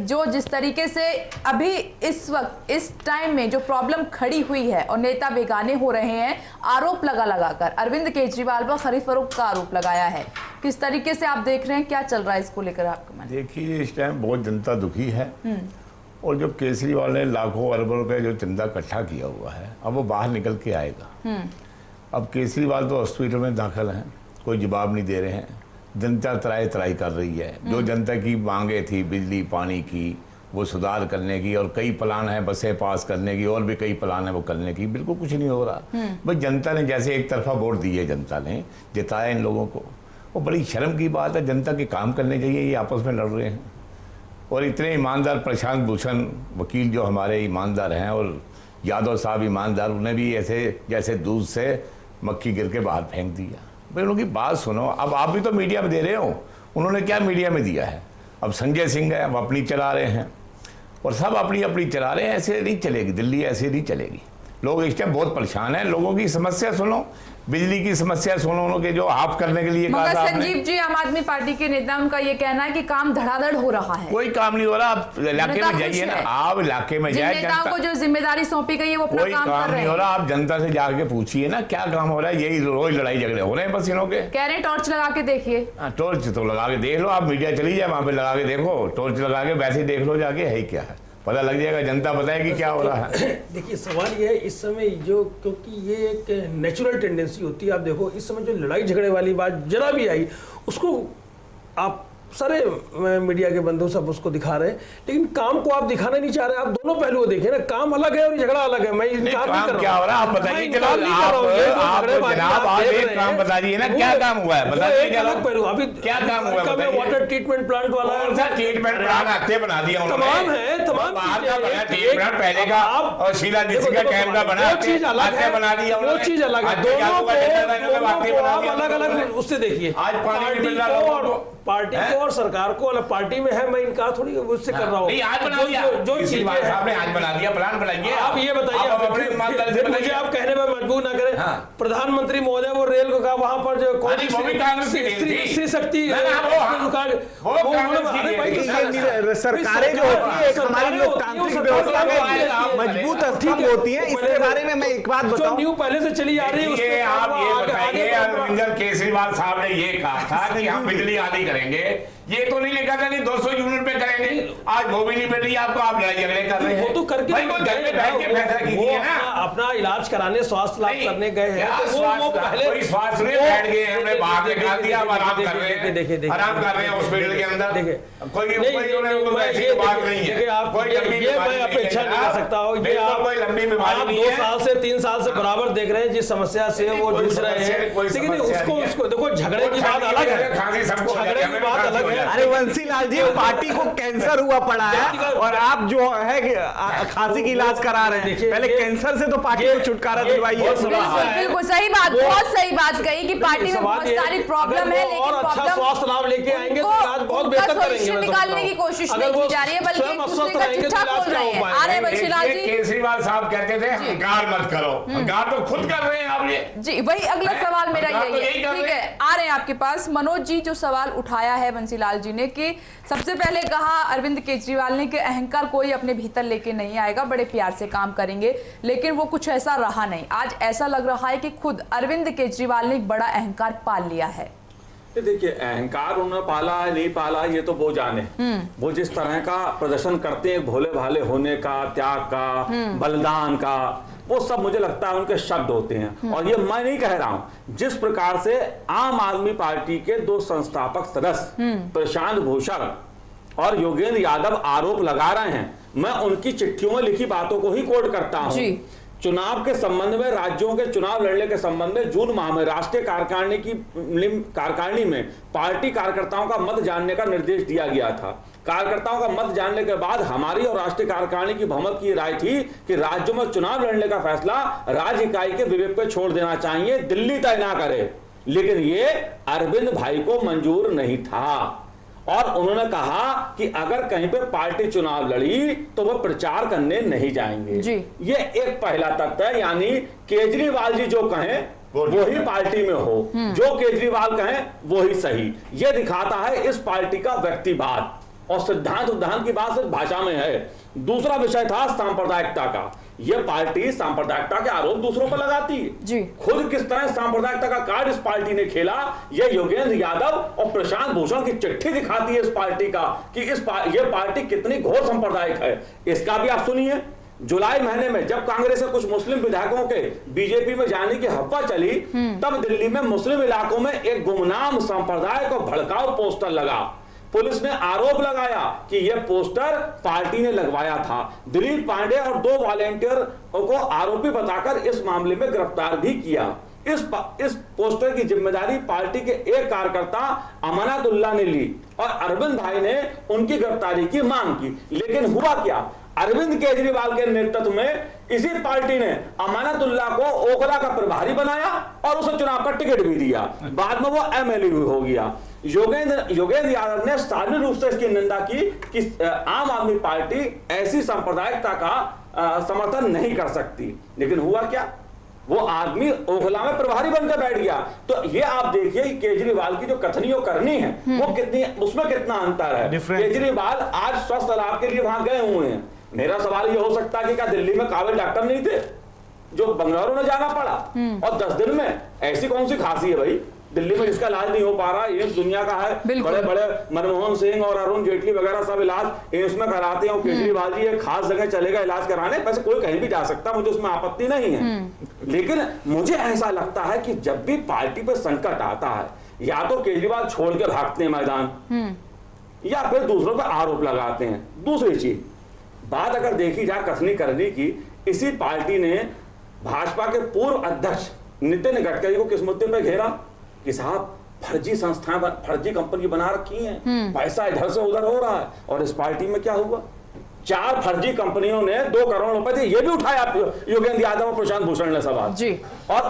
जो जिस तरीके से अभी इस वक्त इस टाइम में जो प्रॉब्लम खड़ी हुई है और नेता बेगाने हो रहे हैं आरोप लगाकर, अरविंद केजरीवाल पर खरीद फरोख्त का आरोप लगाया है, किस तरीके से आप देख रहे हैं, क्या चल रहा है इसको लेकर आपका मन? देखिए इस टाइम बहुत जनता दुखी है, और जो केजरीवाल ने लाखों अरबों रुपए जो चंदा इकट्ठा किया हुआ है अब वो बाहर निकल के आएगा। अब केजरीवाल तो हॉस्पिटल में दाखिल हैं, कोई जवाब नहीं दे रहे हैं, जनता तराई कर रही है। जो जनता की मांगे थी बिजली पानी की वो सुधार करने की, और कई प्लान है बसें पास करने की, और भी कई प्लान है वो करने की, बिल्कुल कुछ नहीं हो रहा। भाई जनता ने जैसे एक तरफा वोट दी है, जनता ने जिताया इन लोगों को, वो बड़ी शर्म की बात है। जनता के काम करने चाहिए, ये आपस में लड़ रहे हैं। और इतने ईमानदार प्रशांत भूषण वकील जो हमारे ईमानदार हैं, और यादव साहब ईमानदार, उन्हें भी ऐसे जैसे दूध से मक्खी गिर के बाहर फेंक दिया। भाई उनकी बात सुनो। अब आप भी तो मीडिया में दे रहे हो, उन्होंने क्या मीडिया में दिया है? अब संजय सिंह है, वो अपनी चला रहे हैं, और सब अपनी अपनी चला रहे हैं। ऐसे नहीं चलेगी दिल्ली, ऐसे नहीं चलेगी। लोग इस टाइम बहुत परेशान हैं। लोगों की समस्या सुनो, बिजली की समस्या सुनो, उनके जो हाफ करने के लिए मगर संजीव जी, आम आदमी पार्टी के नेता, उनका ये कहना है कि काम धड़ाधड़ हो रहा है। कोई काम नहीं हो रहा। आप इलाके में जाइए ना, आप इलाके में जाइए, नेताओं को जो जिम्मेदारी सौंपी गई है वो अपना काम कर रहे हैं। नहीं हो रहा। आप जनता से जाके पूछिए ना क्या काम हो रहा है। यही रोज लड़ाई झगड़े हो रहे हैं बस इनों के। कह रहे हैं टॉर्च लगा के देखिए। टॉर्च तो लगा के देख लो, आप मीडिया चली जाए वहां पे लगा के देखो, टॉर्च लगा के वैसे ही देख लो जाके, है क्या है पता लग जाएगा, जनता बताएगी क्या हो रहा है। देखिए सवाल ये है इस समय जो, क्योंकि ये एक नेचुरल टेंडेंसी होती है। आप देखो इस समय जो लड़ाई झगड़े वाली बात जरा भी आई, उसको आप सारे मीडिया के बंधु सब उसको दिखा रहे हैं, लेकिन काम को आप दिखाना नहीं चाह रहे। आप दोनों पहलू देखें ना, काम अलग है और झगड़ा अलग है। मैं इनकार नहीं कर रहा। क्या हो रहा है आप बताइए। आप एक काम बता दीजिए ना, क्या काम हुआ है बताइए। अलग पहलू अभी क्या काम हुआ है? वाटर ट्रीटमेंट प्लांट वाला ट्रीटमेंट प्लांट आते बना दिया तमाम है, तमाम ट्रीटमेंट पहले का और शीला दीक्षित का टाइम का बना, वो चीज अलग है, बना दिया, वो चीज अलग है। दोनों को अलग अलग उससे देखिए। आज पार्टी को और सरकार को अलग, पार्टी में है, मैं इनका थोड़ी उससे कर रहा हूँ। आज बना दिया, जो चीजें आपने आज बना दिया, प्लान बनाइए। आप ये बताइए, मुझे आप कहने पर मजबूर ना करें। प्रधानमंत्री महोदय वो रेल को कहा वहां पर जो स्त्री शक्ति सरकारें जो होती है हमारी लोकतांत्रिक व्यवस्था में मजबूत स्तंभ होती है। इसके बारे में मैं एक बात बताऊं, न्यू पहले से चली आ रही है। आप ये बताइए, अरविंद केजरीवाल साहब ने ये कहा था कि हम बिजली आदि करेंगे, ये तो नहीं लिखा था नहीं 200 यूनिट पे करेंगे। आज वो भी नहीं मिल रही आपको, आप लड़ाई झगड़े कर रहे हैं। वो तो करके भाई वो घर में बैठ के फैसला कीजिए ना। अपना इलाज कराने, स्वास्थ्य लाभ करने गए हैं, वो पहले स्वास्थ्य में बैठ गए हैं, हमने बाहर निकाल दिया, अब आराम कर रहे हैं, आराम कर रहे हैं हॉस्पिटल के अंदर। कोई बात नहीं है, मैं अपेक्षा नहीं कर सकता हूँ। ये आप 2 साल से 3 साल से बराबर देख रहे हैं जिस समस्या से वो जूझ रहे हैं, लेकिन उसको देखो झगड़े की बात अलग है, झगड़े की बात अलग है। अरे बंसीलाल जी, पार्टी को कैंसर हुआ पड़ा है और आप जो है खांसी की इलाज करा रहे हैं। पहले कैंसर से तो पार्टी को छुटकारा दिलवाइए। बिल्कुल सही बात, बहुत सही बात कही कि पार्टी में बहुत सारी प्रॉब्लम है, लेकिन और अच्छा स्वास्थ्य लाभ लेके आएंगे तो इलाज बहुत बेहतर करेंगे। निकालने की कोशिश नहीं की जा रही है, बल्कि एक दूसरे का चिट्ठा खोल रहे हैं। आ रहे बंसीलाल जी, केजरीवाल साहब कहते थे हंकार मत करो, हंकार तो खुद कर रहे हैं आप। ये जी वही अगला सवाल मेरा यही है। ठीक है, आ रहे हैं आपके पास मनोज जी। जो सवाल उठाया है बंसीलाल जी ने कि सबसे पहले कहा अरविंद केजरीवाल ने कि अहंकार कोई अपने भीतर लेके नहीं आएगा, बड़े प्यार से काम करेंगे, लेकिन वो कुछ ऐसा रहा नहीं। आज ऐसा लग रहा है कि खुद अरविंद केजरीवाल ने एक बड़ा अहंकार पाल लिया है। देखिए, अहंकार उन्होंने पाला है नहीं पाला ये तो वो जाने। वो जिस तरह का प्रदर्शन करते हैं भोले भाले होने का, त्याग का, बलिदान का, वो सब मुझे लगता है उनके शब्द होते हैं। और ये मैं नहीं कह रहा हूं, जिस प्रकार से आम आदमी पार्टी के 2 संस्थापक सदस्य प्रशांत भूषण और योगेंद्र यादव आरोप लगा रहे हैं, मैं उनकी चिट्ठियों में लिखी बातों को ही कोट करता हूं। चुनाव के संबंध में, राज्यों के चुनाव लड़ने के संबंध में जून माह में राष्ट्रीय कार्यकारिणी में पार्टी कार्यकर्ताओं का मत जानने का निर्देश दिया गया था। कार्यकर्ताओं का मत जानने के बाद हमारी और राष्ट्रीय कार्यकारिणी की बहुमत की राय थी कि राज्यों में चुनाव लड़ने का फैसला राज्य इकाई के विवेक पर छोड़ देना चाहिए, दिल्ली तय ना करे। लेकिन ये अरविंद भाई को मंजूर नहीं था और उन्होंने कहा कि अगर कहीं पे पार्टी चुनाव लड़ी तो वो प्रचार करने नहीं जाएंगे जी। ये एक पहला तथ्य है, यानी केजरीवाल जी जो कहें वो ही पार्टी में हो, जो केजरीवाल कहें वो ही सही। ये दिखाता है इस पार्टी का व्यक्तिवाद और सिद्धांत की बात सिर्फ भाषा में है। दूसरा विषय था सांप्रदायिकता का। यह पार्टी सांप्रदायिकता के आरोप दूसरों पर लगाती है जी। खुद किस तरह सांप्रदायिकता का कार्ड इस पार्टी ने खेला, यह योगेंद्र यादव और प्रशांत भूषण की चिट्ठी दिखाती है इस पार्टी का कि यह पार्टी कितनी घोर सांप्रदायिक है। इसका भी आप सुनिए। जुलाई महीने में जब कांग्रेस से कुछ मुस्लिम विधायकों के बीजेपी में जाने की अफवाह चली, तब दिल्ली में मुस्लिम इलाकों में एक गुमनाम सांप्रदायिक और भड़काऊ पोस्टर लगा। पुलिस ने आरोप लगाया कि यह पोस्टर पार्टी ने लगवाया था। दिलीप पांडे और 2 वॉलेंटियर को आरोपी बताकर इस मामले में गिरफ्तार भी किया। इस पोस्टर की जिम्मेदारी पार्टी के एक कार्यकर्ता अमानतुल्लाह ने ली और अरविंद भाई ने उनकी गिरफ्तारी की मांग की। लेकिन हुआ क्या, अरविंद केजरीवाल के नेतृत्व में इसी पार्टी ने अमानतुल्लाह को ओखला का प्रभारी बनाया और उसे चुनाव का टिकट भी दिया। बाद में वो एमएलए भी हो गया। योगेंद्र यादव ने सार्वजनिक रूप से इसकी निंदा की कि आम आदमी पार्टी ऐसी सांप्रदायिकता का समर्थन नहीं कर सकती। लेकिन हुआ क्या, वो आदमी ओखला में प्रभारी बनकर बैठ गया। तो ये आप देखिए कि केजरीवाल की जो कथनियों करनी है वो कितनी, उसमें कितना अंतर है। केजरीवाल आज स्वास्थ्य लाभ के लिए वहां गए हुए हैं। मेरा सवाल ये हो सकता है कि क्या दिल्ली में काबिल डॉक्टर नहीं थे जो बंगलुरु में जाना पड़ा? और 10 दिन में ऐसी कौन सी खांसी है भाई दिल्ली में जिसका इलाज नहीं हो पा रहा? एम्स दुनिया का है, बड़े बड़े मनमोहन सिंह और अरुण जेटली वगैरह सब इलाज एम्स में कराते हैं। केजरीवाल जी एक खास जगह चलेगा इलाज कराने, वैसे कोई कहीं भी जा सकता, मुझे उसमें आपत्ति नहीं है। लेकिन मुझे ऐसा लगता है कि जब भी पार्टी पर संकट आता है, या तो केजरीवाल छोड़ के भागते हैं मैदान, या फिर दूसरों पर आरोप लगाते हैं। दूसरी चीज, बात अगर देखी जाए कथनी करने की, इसी पार्टी ने भाजपा के पूर्व अध्यक्ष नितिन गडकरी को किस मुद्दे पर घेरा कि साहब फर्जी संस्थाएं, फर्जी कंपनी बना रखी हैं, पैसा इधर से उधर हो रहा है। और इस पार्टी में क्या हुआ, 4 फर्जी कंपनियों ने 2 करोड़ रुपए थे, ये भी उठाया योगेंद्र यादव और प्रशांत भूषण ने सवाल जी। और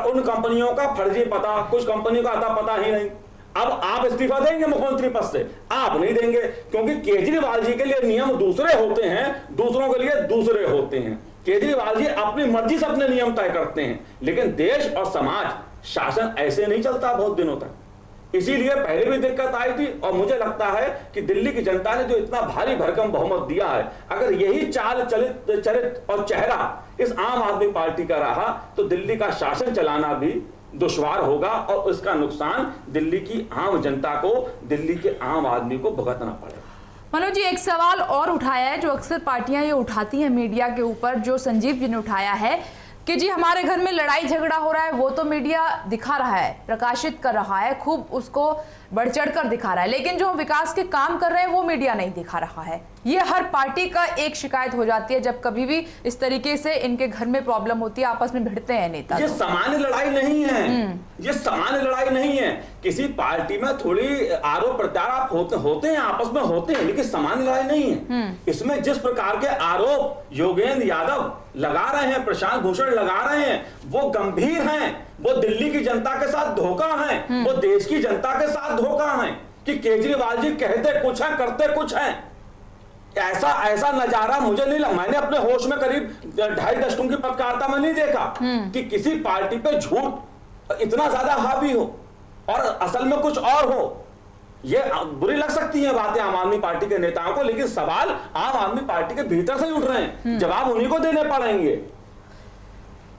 उन कंपनियों का फर्जी पता, कुछ कंपनियों का अता पता ही नहीं। अब आप इस्तीफा देंगे मुख्यमंत्री पद से? आप नहीं देंगे, क्योंकि केजरीवाल जी के लिए नियम दूसरे होते हैं, दूसरों के लिए दूसरे होते हैं। केजरीवाल जी अपनी मर्जी से अपने नियम तय करते हैं, लेकिन देश और समाज, शासन ऐसे नहीं चलता बहुत दिनों तक। इसीलिए पहले भी दिक्कत आई थी और मुझे लगता है कि दिल्ली की जनता ने जो इतना भारी भरकम बहुमत दिया है, अगर यही चाल चरित और चेहरा इस आम आदमी पार्टी का रहा तो दिल्ली का शासन चलाना भी दुश्वार होगा और इसका नुकसान दिल्ली की आम जनता को, दिल्ली के आम आदमी को भुगतना पड़ेगा। मनोज जी, एक सवाल और उठाया है जो अक्सर पार्टियां ये उठाती हैं मीडिया के ऊपर, जो संजीव जी ने उठाया है कि जी हमारे घर में लड़ाई झगड़ा हो रहा है, वो तो मीडिया दिखा रहा है, प्रकाशित कर रहा है, खूब उसको बढ़ चढ़कर दिखा रहा है, लेकिन जो विकास के काम कर रहे हैं वो मीडिया नहीं दिखा रहा है। ये हर पार्टी का एक शिकायत हो जाती है जब कभी भी इस तरीके से इनके घर में प्रॉब्लम होती है, आपस में भिड़ते हैं नेता। ये सामान्य लड़ाई नहीं है, ये सामान्य लड़ाई नहीं है। किसी पार्टी में थोड़ी आरोप प्रत्यारोप होते हैं, आपस में होते हैं, लेकिन सामान्य लड़ाई नहीं है। इसमें जिस प्रकार के आरोप योगेंद्र यादव लगा रहे हैं, प्रशांत भूषण लगा रहे हैं, वो गंभीर हैं, वो दिल्ली की जनता के साथ धोखा है, वो देश की जनता के साथ धोखा है कि केजरीवाल जी कहते कुछ है करते कुछ है। ऐसा नजारा मुझे नहीं लगा, मैंने अपने होश में करीब 2.5 दशकों की पत्रकारिता में नहीं देखा कि किसी पार्टी पे झूठ इतना ज्यादा हावी हो और असल में कुछ और हो। ये बुरी लग सकती है बातें आम आदमी पार्टी के नेताओं को, लेकिन सवाल आम आदमी पार्टी के भीतर से उठ रहे हैं, जवाब उन्हीं को देने पड़ेंगे।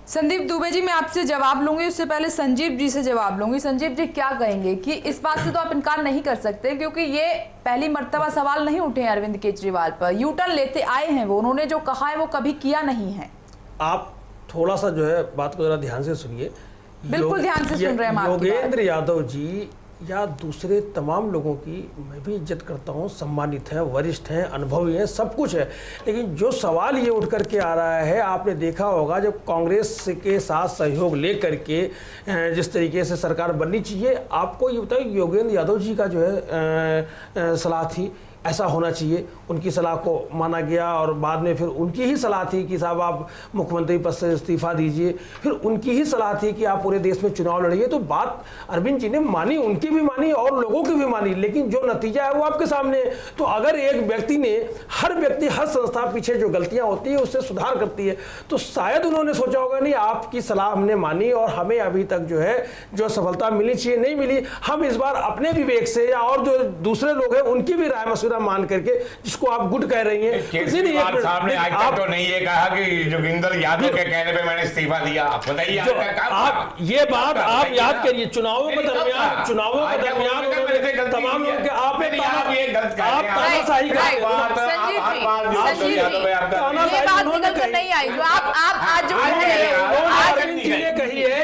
संदीप दुबे जी, मैं आपसे जवाब लूंगी, उससे पहले संजीव जी से जवाब लूंगी। संजीव जी क्या कहेंगे कि इस बात से तो आप इनकार नहीं कर सकते क्योंकि ये पहली मर्तबा सवाल नहीं उठे हैं अरविंद केजरीवाल पर, यू टर्न लेते आए हैं वो, उन्होंने जो कहा है वो कभी किया नहीं है। आप थोड़ा सा जो है बात को जरा ध्यान से सुनिए। बिल्कुल ध्यान से सुन रहे हैं हम आपकी बात। योगेंद्र यादव जी या दूसरे तमाम लोगों की मैं भी इज्जत करता हूं, सम्मानित हैं, वरिष्ठ हैं, अनुभवी हैं, सब कुछ है, लेकिन जो सवाल ये उठ करके आ रहा है, आपने देखा होगा जब कांग्रेस के साथ सहयोग लेकर के जिस तरीके से सरकार बननी चाहिए, आपको ये बताओ योगेंद्र यादव जी का जो है सलाह थी ऐसा होना चाहिए, उनकी सलाह को माना गया और बाद में फिर उनकी ही सलाह थी कि साहब आप मुख्यमंत्री पद से इस्तीफा दीजिए, फिर उनकी ही सलाह थी कि आप पूरे देश में चुनाव लड़िए। तो बात अरविंद जी ने मानी, उनकी भी मानी और लोगों की भी मानी, लेकिन जो नतीजा है वो आपके सामने है। तो अगर एक व्यक्ति ने, हर व्यक्ति, हर संस्था पीछे जो गलतियां होती है उससे सुधार करती है, तो शायद उन्होंने सोचा होगा नहीं आपकी सलाह हमने मानी और हमें अभी तक जो है जो सफलता मिलनी चाहिए नहीं मिली, हम इस बार अपने विवेक से या और जो दूसरे लोग हैं उनकी भी राय मशवरा मान करके, जिसको आप गुड कह रही हैं, केजरीवाल साहब ने आज तक तो नहीं ये कहा कि जोगिंदर यादव के कहने पे मैंने इस्तीफा दिया। आप बताइए आप ये बात आप याद करिए, चुनावों के दरमियान तमाम लोग आपने तानाशाही नहीं आई जो आप आज जो कही है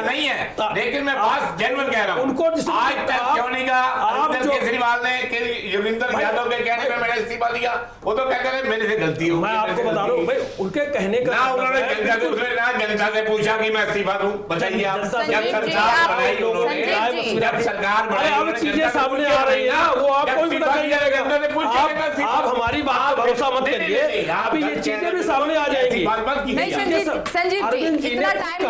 नहीं है, लेकिन मैं बात जेन्युइन कह रहा हूँ। उनको आज तक क्यों नहीं कहा केजरीवाल ने योगेंद्र यादव के कहने पे मैंने इस्तीफा दिया? वो तो कहते रहे मेरे से गलती हो। मैं आपको बता रहा हूँ भाई, उनके कहने का ना उन्होंने जनता से पूछा कि मैं इस्तीफा दूं। बताइए आप, जब सरकार बनाई उन्होंने, जब सरकार बनाई, अब चीजें सामने आ रही है वो आपको भी पता चल जाएगा। आप हमारी बात पर भरोसा मत करिए, अभी ये चीजें भी सामने आ जाएंगी। नहीं संजीव जी, इतना टाइम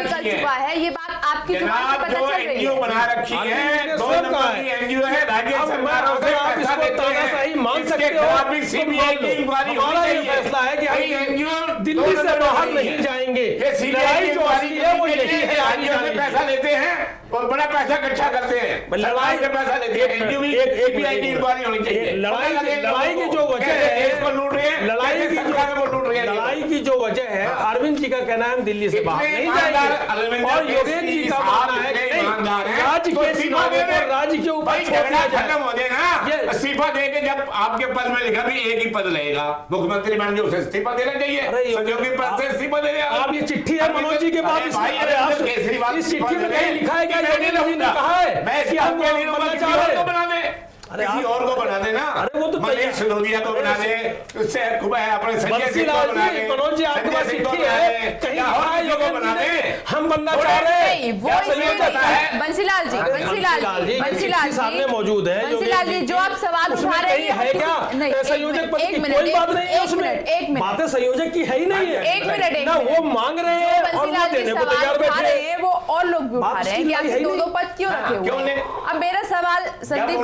निकल चुका है, ये बात आपकी जुबान से पता चल रही है। बना रखी है, 2 नंबर की एनजीओ है, राज्य सरकारों से पैसा देते हैं, मान सकते हो। सीबीआई की इंक्वायरी हमारा ये फैसला है कि हम दिल्ली से बाहर नहीं जाएंगे। सीबीआई जो असली है वो यही है, राज्यों से पैसा लेते हैं और बड़ा पैसा इकट्ठा करते हैं, लड़ाई से पैसा लेते हैं। सीबीआई की इंक्वायरी होनी चाहिए। लड़ाई की जो वजह है, देश को लूट रहे हैं, लड़ाई की जो वजह है, अरविंद जी का कहना है हम दिल्ली से बाहर नहीं जाएंगे और योगेंद्र जी का मानना है राज्य के सीमाओं पर राज्य के ऊपर खत्म हो जाएगा। इस्तीफा देके जब आपके पद में लिखा भी एक ही पद रहेगा, मुख्यमंत्री बन गए, उसे इस्तीफा देना चाहिए, सहयोगी पद से इस्तीफा दे दिया। आप ये चिट्ठी है मनोज जी के बाद इस चिट्ठी में कहीं लिखा है क्या योगेंद्र जी ने कहा है मैं कि हम बनना चाह रहे हैं? बना दे, किसी और को बना देना। अरे वो तो मनीष सिसोदिया को बना दे, उससे अपने संजय सिंह को बना दे, मनोज जी आपके पास चिट्ठी है कहीं को बना दे, हम बनना चाह रहे हैं। बंसीलाल जी सामने मौजूद है, बंसीलाल जी जो आप सवाल उठा रहे हैं क्या संयोजक पद की कोई बात नहीं है उसमें, बातें संयोजक की है ही नहीं है। एक मिनट ना वो मांग रहे हैं और वो देने को तैयार बैठे हैं, वो और लोग भी उठा रहे हैं कि आप 2 पद क्यों रखे हुए हैं। अब मेरा सवाल संदीप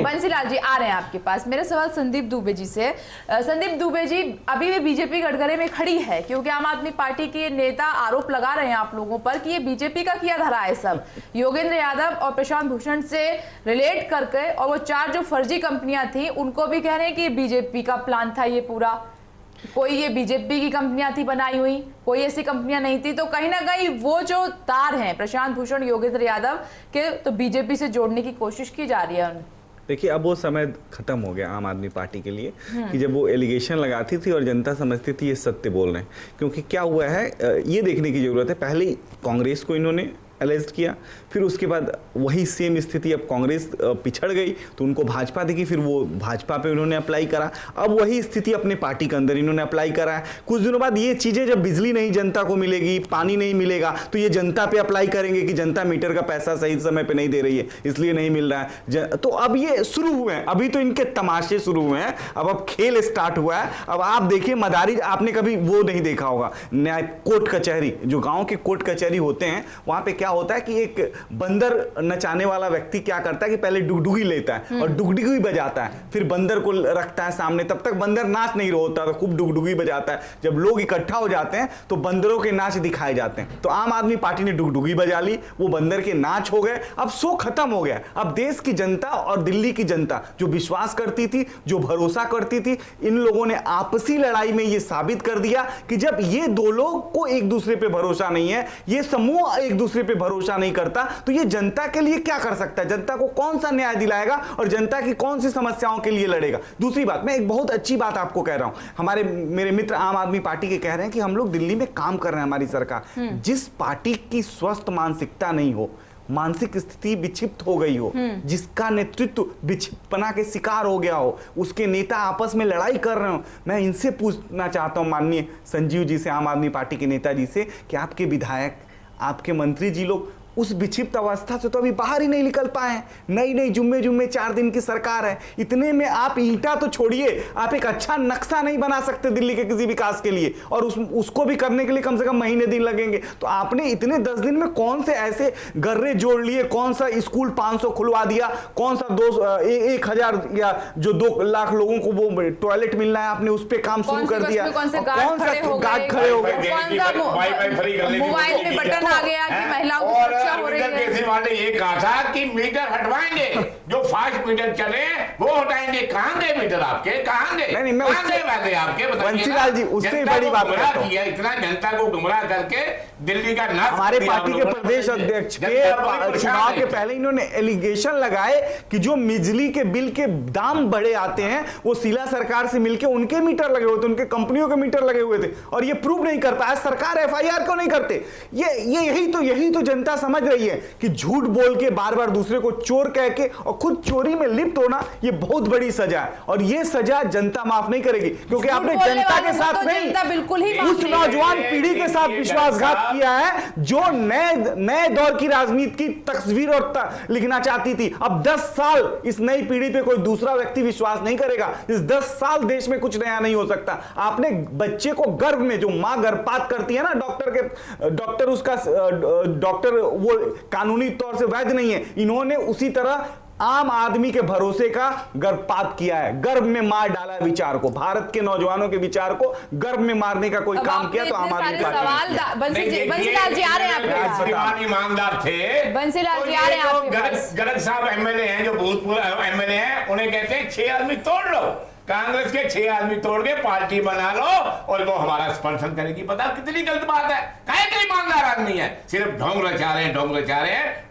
बंसीलाल जी आ रहे हैं आपके पास, मेरा सवाल संदीप दुबे जी से। संदीप दुबे जी, अभी भी बीजेपी कटघरे में खड़ी है क्योंकि आम आदमी पार्टी के नेता आरोप लगा रहे हैं आप लोगों पर कि ये बीजेपी का किया धरा है सब, योगेंद्र यादव और प्रशांत भूषण से रिलेट करके, और वो 4 जो फर्जी कंपनियां थी उनको भी कह रहे हैं कि बीजेपी का प्लान था ये पूरा, कोई ये बीजेपी की कंपनियां थी बनाई हुई, कोई ऐसी कंपनियां नहीं थी। तो कहीं ना कहीं वो जो तार हैं प्रशांत भूषण, योगेंद्र यादव के, तो बीजेपी से जोड़ने की कोशिश की जा रही है देखिए अब वो समय खत्म हो गया आम आदमी पार्टी के लिए कि जब वो एलिगेशन लगाती थी और जनता समझती थी ये सत्य बोल रहे हैं। क्योंकि क्या हुआ है ये देखने की जरूरत है, पहले कांग्रेस को इन्होंने अलेस्ट किया, फिर उसके बाद वही सेम स्थिति, अब कांग्रेस पिछड़ गई तो उनको भाजपा देखी, फिर वो भाजपा पे उन्होंने अप्लाई करा, अब वही स्थिति अपने पार्टी के अंदर इन्होंने अप्लाई करा है। कुछ दिनों बाद ये चीज़ें जब बिजली नहीं जनता को मिलेगी, पानी नहीं मिलेगा, तो ये जनता पे अप्लाई करेंगे कि जनता मीटर का पैसा सही समय पे नहीं दे रही है इसलिए नहीं मिल रहा है। तो अब ये शुरू हुए हैं, अभी तो इनके तमाशे शुरू हुए हैं, अब खेल स्टार्ट हुआ है। अब आप देखिए मदारी, आपने कभी वो नहीं देखा होगा न्याय कोर्ट कचहरी, जो गाँव के कोर्ट कचहरी होते हैं वहाँ पे क्या होता है कि एक बंदर नचाने वाला व्यक्ति क्या करता है कि पहले डुगडुगी लेता है और डुगडुगी बजाता है, फिर बंदर को रखता है सामने, तब तक बंदर नाच नहीं होता, तो खूब डुगडुगी बजाता है। जब लोग इकट्ठा हो जाते हैं तो बंदरों के नाच दिखाए जाते हैं। तो आम आदमी पार्टी ने डुगडुगी बजा ली, वो बंदर के नाच हो गए, अब शो खत्म हो गया। अब देश की जनता और दिल्ली की जनता जो विश्वास करती थी, जो भरोसा करती थी, इन लोगों ने आपसी लड़ाई में ये साबित कर दिया कि जब ये दो लोग को एक दूसरे पे भरोसा नहीं है, ये समूह एक दूसरे पे भरोसा नहीं करता, तो ये जनता के लिए क्या कर सकता है, जनता को कौन सा न्याय दिलाएगा और जनता की कौन सी समस्याओं के लिए लड़ेगा। दूसरी बात, मैं एक बहुत अच्छी बात आपको कह रहा हूं, मेरे मित्र आम आदमी पार्टी के कह रहे हैं कि हम लोग दिल्ली में काम कर रहे हैं, हमारी सरकार, जिस पार्टी की स्वस्थ मानसिकता नहीं हो, मानसिक स्थिति विक्षिप्त हो गई हो, जिसका नेतृत्व विक्षिप्तपना के शिकार हो गया हो, उसके नेता आपस में लड़ाई कर रहे हो, मैं इनसे पूछना चाहता हूं माननीय संजीव जी से, आम आदमी पार्टी के नेताजी से, कि आपके विधायक, आपके मंत्री जी लोग उस विक्षिप्त अवस्था से तो अभी बाहर ही नहीं निकल पाए। नई जुम्मे 4 दिन की सरकार है, इतने में आप ईंटा तो छोड़िए, आप एक अच्छा नक्शा नहीं बना सकते दिल्ली के किसी विकास के लिए, और उसको भी करने के लिए कम से कम महीने दिन लगेंगे। तो आपने इतने 10 दिन में कौन से ऐसे गर्रे जोड़ लिए, कौन सा स्कूल 500 खुलवा दिया, कौन सा 1,000 या जो 2 लाख लोगों को वो टॉयलेट मिलना है, आपने उस पर काम शुरू कर दिया, कौन सा गार्ड खड़े हो गए, मोबाइल में बटन आ गया कि महिलाओं को केजरीवाल ने ये कहा था कि मीटर हटवाएंगे, जो फास्ट मीटर चले वो हटाएंगे। कहां गए मीटर आपके, कहां गए? नहीं, मैं उससे आपके बंसीलाल जी उससे बड़ी बात किया, इतना जनता को गुमराह करके दिल्ली का नाम। हमारे पार्टी के प्रदेश अध्यक्ष के चुनाव के पहले इन्होंने एलिगेशन लगाए कि जो बिजली के बिल के दाम बढ़े आते हैं वो शीला सरकार से मिलकर उनके मीटर लगे हुए थे, उनके कंपनियों के मीटर लगे हुए थे, और ये प्रूव नहीं कर पाया। सरकार FIR क्यों नहीं करते? यही तो जनता समझ रही है कि झूठ बोल के बार बार दूसरे को चोर कह के और खुद चोरी में लिप्त होना ये बहुत बड़ी सजा है, और ये सजा जनता माफ नहीं करेगी, क्योंकि आपने जनता के साथ नहीं, बिल्कुल ही उस नौजवान पीढ़ी के साथ विश्वासघात किया है जो नए दौर की राजनीति की तस्वीर और लिखना चाहती थी। अब 10 साल इस नई पीढ़ी पे कोई दूसरा व्यक्ति विश्वास नहीं करेगा। इस 10 साल देश में कुछ नया नहीं हो सकता। आपने बच्चे को गर्भ में, जो मां गर्भपात करती है ना, डॉक्टर वो कानूनी तौर से वैध नहीं है, इन्होंने उसी तरह आम आदमी के भरोसे का गर्भपात किया है, गर्भ में मार डाला विचार को, भारत के नौजवानों के विचार को गर्भ में मारने का कोई काम किया तो आम आदमी बंसीलाल जी आ रहे हैं आपके पास, ईमानदार थे बंसीलाल जी आ रहे हैं आपके पास। गरग साहब MLA हैं, जो भूतपूर्व MLA हैं, उन्हें कहते हैं 6 आदमी तोड़ लो, कांग्रेस के 6 आदमी तोड़ के पार्टी बना लो और वो हमारा समर्थन करेगी। पता कितनी गलत बात है, काहे के ईमानदार आदमी है, सिर्फ ढोंग रचा रहे हैं,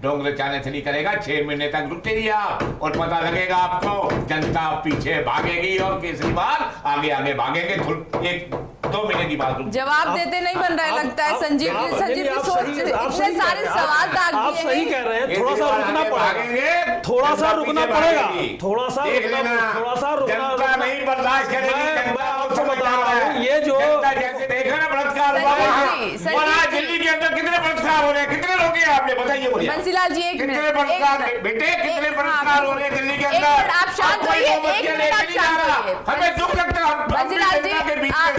ढोंग रचाने से नहीं करेगा। 6 महीने तक रुकेगी आप और पता लगेगा आपको, जनता पीछे भागेगी और केजरीवाल आगे भागेंगे। 1-2 महीने की बात जवाब देते नहीं बन रहा है, लगता है संजीव की सोच, इतने सारे सवाल दाग आप सही कह रहे हैं, थोड़ा सा रुकना पड़ेगा, थोड़ा सा रुकना नहीं बर्दाश्त करेगी। मैं आपको बता रहा हूँ, ये जो जैसे देखा ना बलात्कार हुआ दिल्ली के अंदर, कितने बलात्कार हो रहे हैं, कितने लोग हैं आपने बताइए मुझे। बंसीलाल जी एक मिनट, कितने बलात्कार हो रहे हैं दिल्ली के अंदर? आप शांत रहिए, हमें दुख लगता है बंसीलाल जी,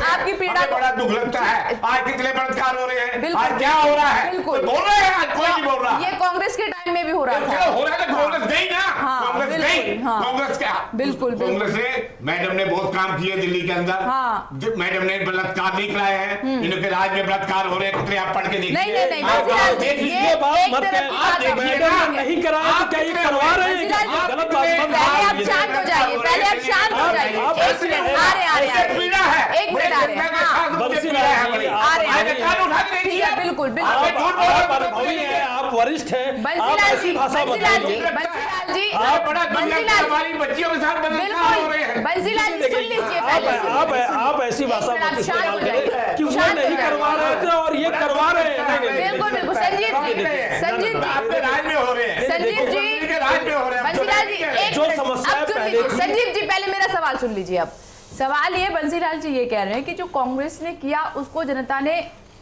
आपकी पीड़ा, बड़ा दुख लगता है। आज कितने बलात्कार हो रहे हैं, आज क्या हो रहा है, बिल्कुल बोल रहे हैं, आज कोई नहीं बोल रहा। ये कांग्रेस के टाइम में भी हो रहा था, हो रहा था, कांग्रेस गई ना, कांग्रेस गई, कांग्रेस क्या, बिल्कुल कांग्रेस ने, मैडम ने बहुत काम किए दिल्ली के अंदर। मैडम ने बलात्कार नहीं कराए हैं, इनके राज में बलात्कार हो रहे हैं, कितने आप पढ़ के देखिए। नहीं, ये बात मत कहें, मैडम ने नहीं कराया तो क्या ये करवा रहे हैं? गलत बात मत, आप शांत हो जाइए। पहले आप शांत हो जाइए। एक मिनट, आ रहे एक मिनट आ रहे हैं। बिल्कुल बिल्कुल, आप वरिष्ठ हैं, बंसीलाल जी, बंसीलाल जी, बंसीलाल जी सुन लीजिए पहले। आप ऐसी भाषा मत इस्तेमाल करें कि वो नहीं करवा रहे थे और ये करवा रहे हैं। बिल्कुल बिल्कुल, संजीव जी, संजीव जी, बंसीलाल जी, संजीव जी पहले मेरा सवाल सुन लीजिए। अब सवाल ये, बंसीलाल जी ये कह रहे हैं कि जो कांग्रेस ने किया उसको जनता ने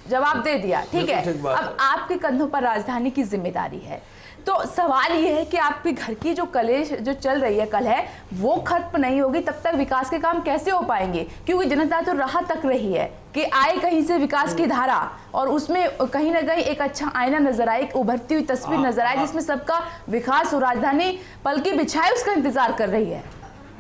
जवाब दे दिया, ठीक है, अब आपके कंधों पर राजधानी की जिम्मेदारी है। तो सवाल ये है कि आपके घर की जो कलेश जो चल रही है कल है वो खत्म नहीं होगी तब तक विकास के काम कैसे हो पाएंगे? क्योंकि जनता तो राह तक रही है कि आए कहीं से विकास की धारा, और उसमें कहीं ना कहीं एक अच्छा आईना नजर आए, एक उभरती हुई तस्वीर नजर आए जिसमें सबका विकास और राजधानी पलकी बिछाए उसका इंतजार कर रही है।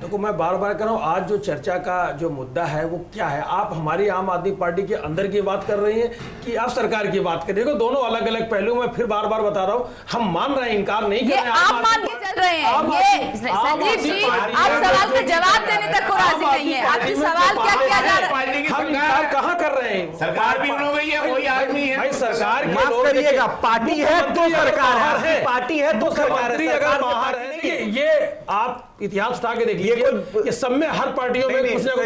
देखो, मैं बार बार कह रहा हूँ, आज जो चर्चा का जो मुद्दा है वो क्या है? आप हमारी आम आदमी पार्टी के अंदर की बात कर रही हैं कि आप सरकार की बात कर रही है? दोनों अलग अलग पहलू। मैं फिर बार बार बता रहा हूँ, हम मान रहे हैं, इनकार नहीं कर रहे हैं। आप मान के चल रहे हैं ये संजीव जी, आप सवाल का जवाब देने तक को राजी नहीं है। आपकी सवाल क्या किया जा रहा है? हम इनकार कहाँ कर रहे हैं? सरकार भी हो गई है, कोई आदमी है भाई, सरकार माफ करिएगा, पार्टी है तो सरकार है, पार्टी है तो सरकार है। अगर बाहर है, देखिए ये आप इतिहास उठा के देख लीजिए, ये सब में हर पार्टियों में कुछ ना कुछ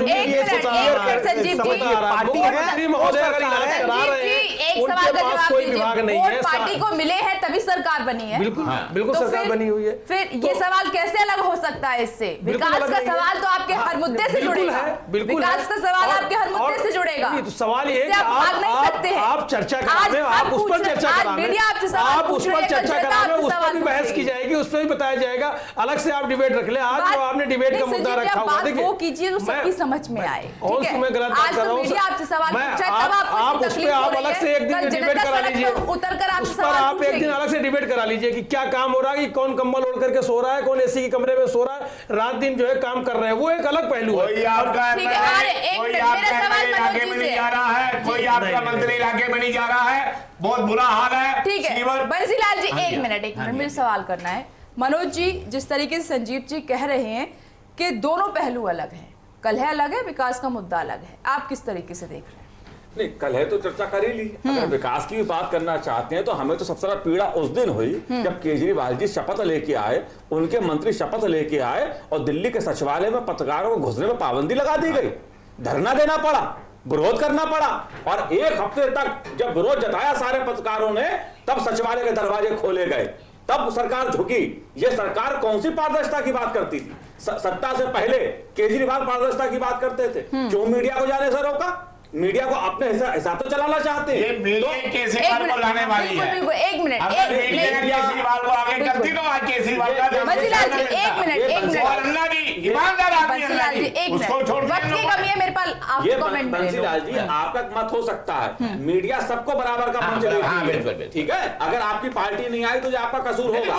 संजीव जी, पार्टी है महोदय, अगर इलाज करा रहे हैं, एक सवाल का जवाब कोई विभाग नहीं है। पार्टी को मिले हैं तभी सरकार बनी है। बिल्कुल तो सरकार बनी हुई है। फिर ये सवाल कैसे अलग हो सकता है इससे? विकास का सवाल तो आपके हर मुद्दे से जुड़ेगा। विकास का सवाल आपके हर मुद्दे से जुड़ेगा। सवाल ये है कि आप चर्चा करावे, आप उस पर चर्चा करावे, आप उस पर चर्चा करावे, उस पर भी बहस की जाएगी, उस पर भी बताया जाएगा, अलग से आप डिबेट रख ले। आज जो आपने डिबेट का मुद्दा रखा हुआ, देखिए वो कीजिए जो सबकी समझ में आए। कौन सी मैं गलत बात कर रहा हूँ? आपसे सवाल पूछा, आप उस पर आप अलग से एक दिन डिबेट करा लीजिए, उस पर आप एक दिन अलग से डिबेट करा लीजिए कि क्या काम हो रहा है, कि कौन कंबल ओढ़ करके सो रहा है, कौन एसी के कमरे में सो रहा है, रात दिन जो है काम कर रहे हैं, वो एक अलग पहलू है। कोई आपका इलाके में नहीं जा रहा है, कोई आपका मंत्री इलाके में नहीं जा रहा है, बहुत बुरा हाल है। ठीक है बंसीलाल जी, एक मिनट मुझे सवाल करना है। मनोज जी, जिस तरीके से संजीव जी कह रहे हैं कि दोनों पहलू अलग हैं, कलह अलग है, विकास का मुद्दा अलग है, आप किस तरीके से देख रहे हैं? नहीं, कल है तो चर्चा कर ही ली। अगर विकास की भी बात करना चाहते हैं तो हमें तो सबसे ज्यादा पीड़ा उस दिन हुई जब केजरीवाल जी शपथ लेके आए, उनके मंत्री शपथ लेके आए और दिल्ली के सचिवालय में पत्रकारों को घुसने में पाबंदी लगा दी गई, धरना देना पड़ा, विरोध करना पड़ा, और एक हफ्ते तक जब विरोध जताया सारे पत्रकारों ने, तब सचिवालय के दरवाजे खोले गए, तब सरकार झुकी। ये सरकार कौन सी पारदर्शिता की बात करती थी? सत्ता से पहले केजरीवाल पारदर्शिता की बात करते थे, क्यों मीडिया को जाने से रोका? मीडिया को अपने हिसाब तो चलाना चाहते हैं। ये मीडिया केजरीवाल को लाने वाली है। एक मिनट, केजरीवाल को आगे करती तो आज केजरीवाल का बंसीलाल जी, एक मिनट अन्ना जी ईमानदार आदमी, अन्ना जी उसको छोड़ वक्त की कमी है मेरे पास, आप कमेंट में बंसीलाल जी, आपका मत हो सकता है, मीडिया सबको बराबर का मंच देती है, ठीक है? अगर आपकी पार्टी नहीं आई तो ये आपका कसूर होगा।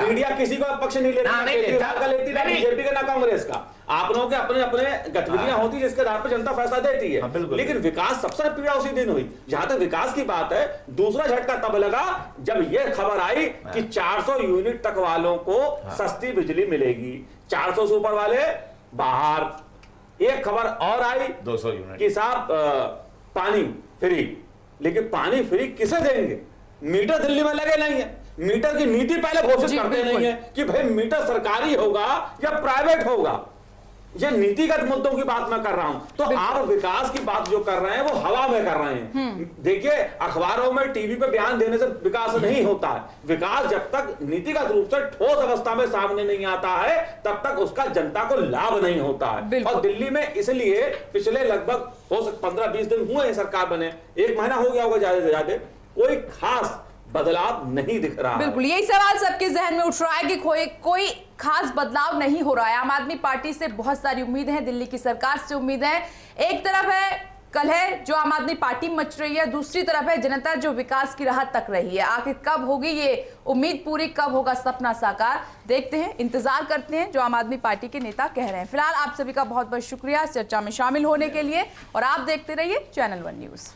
मीडिया किसी का पक्ष नहीं लेता, केजरीवाल का लेती ना बीजेपी का ना कांग्रेस का। आप लोगों के अपने अपने गतिविधियां होती है जिसके आधार पर जनता फैसला देती है। लेकिन विकास सबसे पीड़ा उसी दिन हुई। जहां तक विकास की बात है, दूसरा झटका तब लगा जब यह खबर आई कि 400 यूनिट तक वालों को सस्ती बिजली मिलेगी, 400 से ऊपर वाले बाहर। एक खबर और आई 200 यूनिट कि साहब पानी फ्री, लेकिन पानी फ्री किसे देंगे? मीटर दिल्ली में लगे नहीं है, मीटर की नीति पहले घोषित करते नहीं है कि भाई मीटर सरकारी होगा या प्राइवेट होगा। ये नीतिगत मुद्दों की बात मैं कर रहा हूं, तो आप विकास की बात जो कर रहे हैं वो हवा में कर रहे हैं। देखिए, अखबारों में टीवी पे बयान देने से विकास नहीं होता है। विकास जब तक नीतिगत रूप से ठोस अवस्था में सामने नहीं आता है तब तक उसका जनता को लाभ नहीं होता है। और दिल्ली में इसलिए पिछले लगभग 15-20 दिन हुए हैं सरकार बने, 1 महीना हो गया होगा ज्यादा से ज्यादा, कोई खास बदलाव नहीं दिख रहा। बिल्कुल यही सवाल सबके जहन में उठ रहा है कि कोई खास बदलाव नहीं हो रहा है। आम आदमी पार्टी से बहुत सारी उम्मीद है, दिल्ली की सरकार से उम्मीद है। एक तरफ है कलह जो आम आदमी पार्टी मच रही है, दूसरी तरफ है जनता जो विकास की राह तक रही है। आखिर कब होगी ये उम्मीद पूरी, कब होगा सपना साकार, देखते हैं, इंतजार करते हैं जो आम आदमी पार्टी के नेता कह रहे हैं। फिलहाल आप सभी का बहुत बहुत शुक्रिया चर्चा में शामिल होने के लिए, और आप देखते रहिए चैनल 1 न्यूज।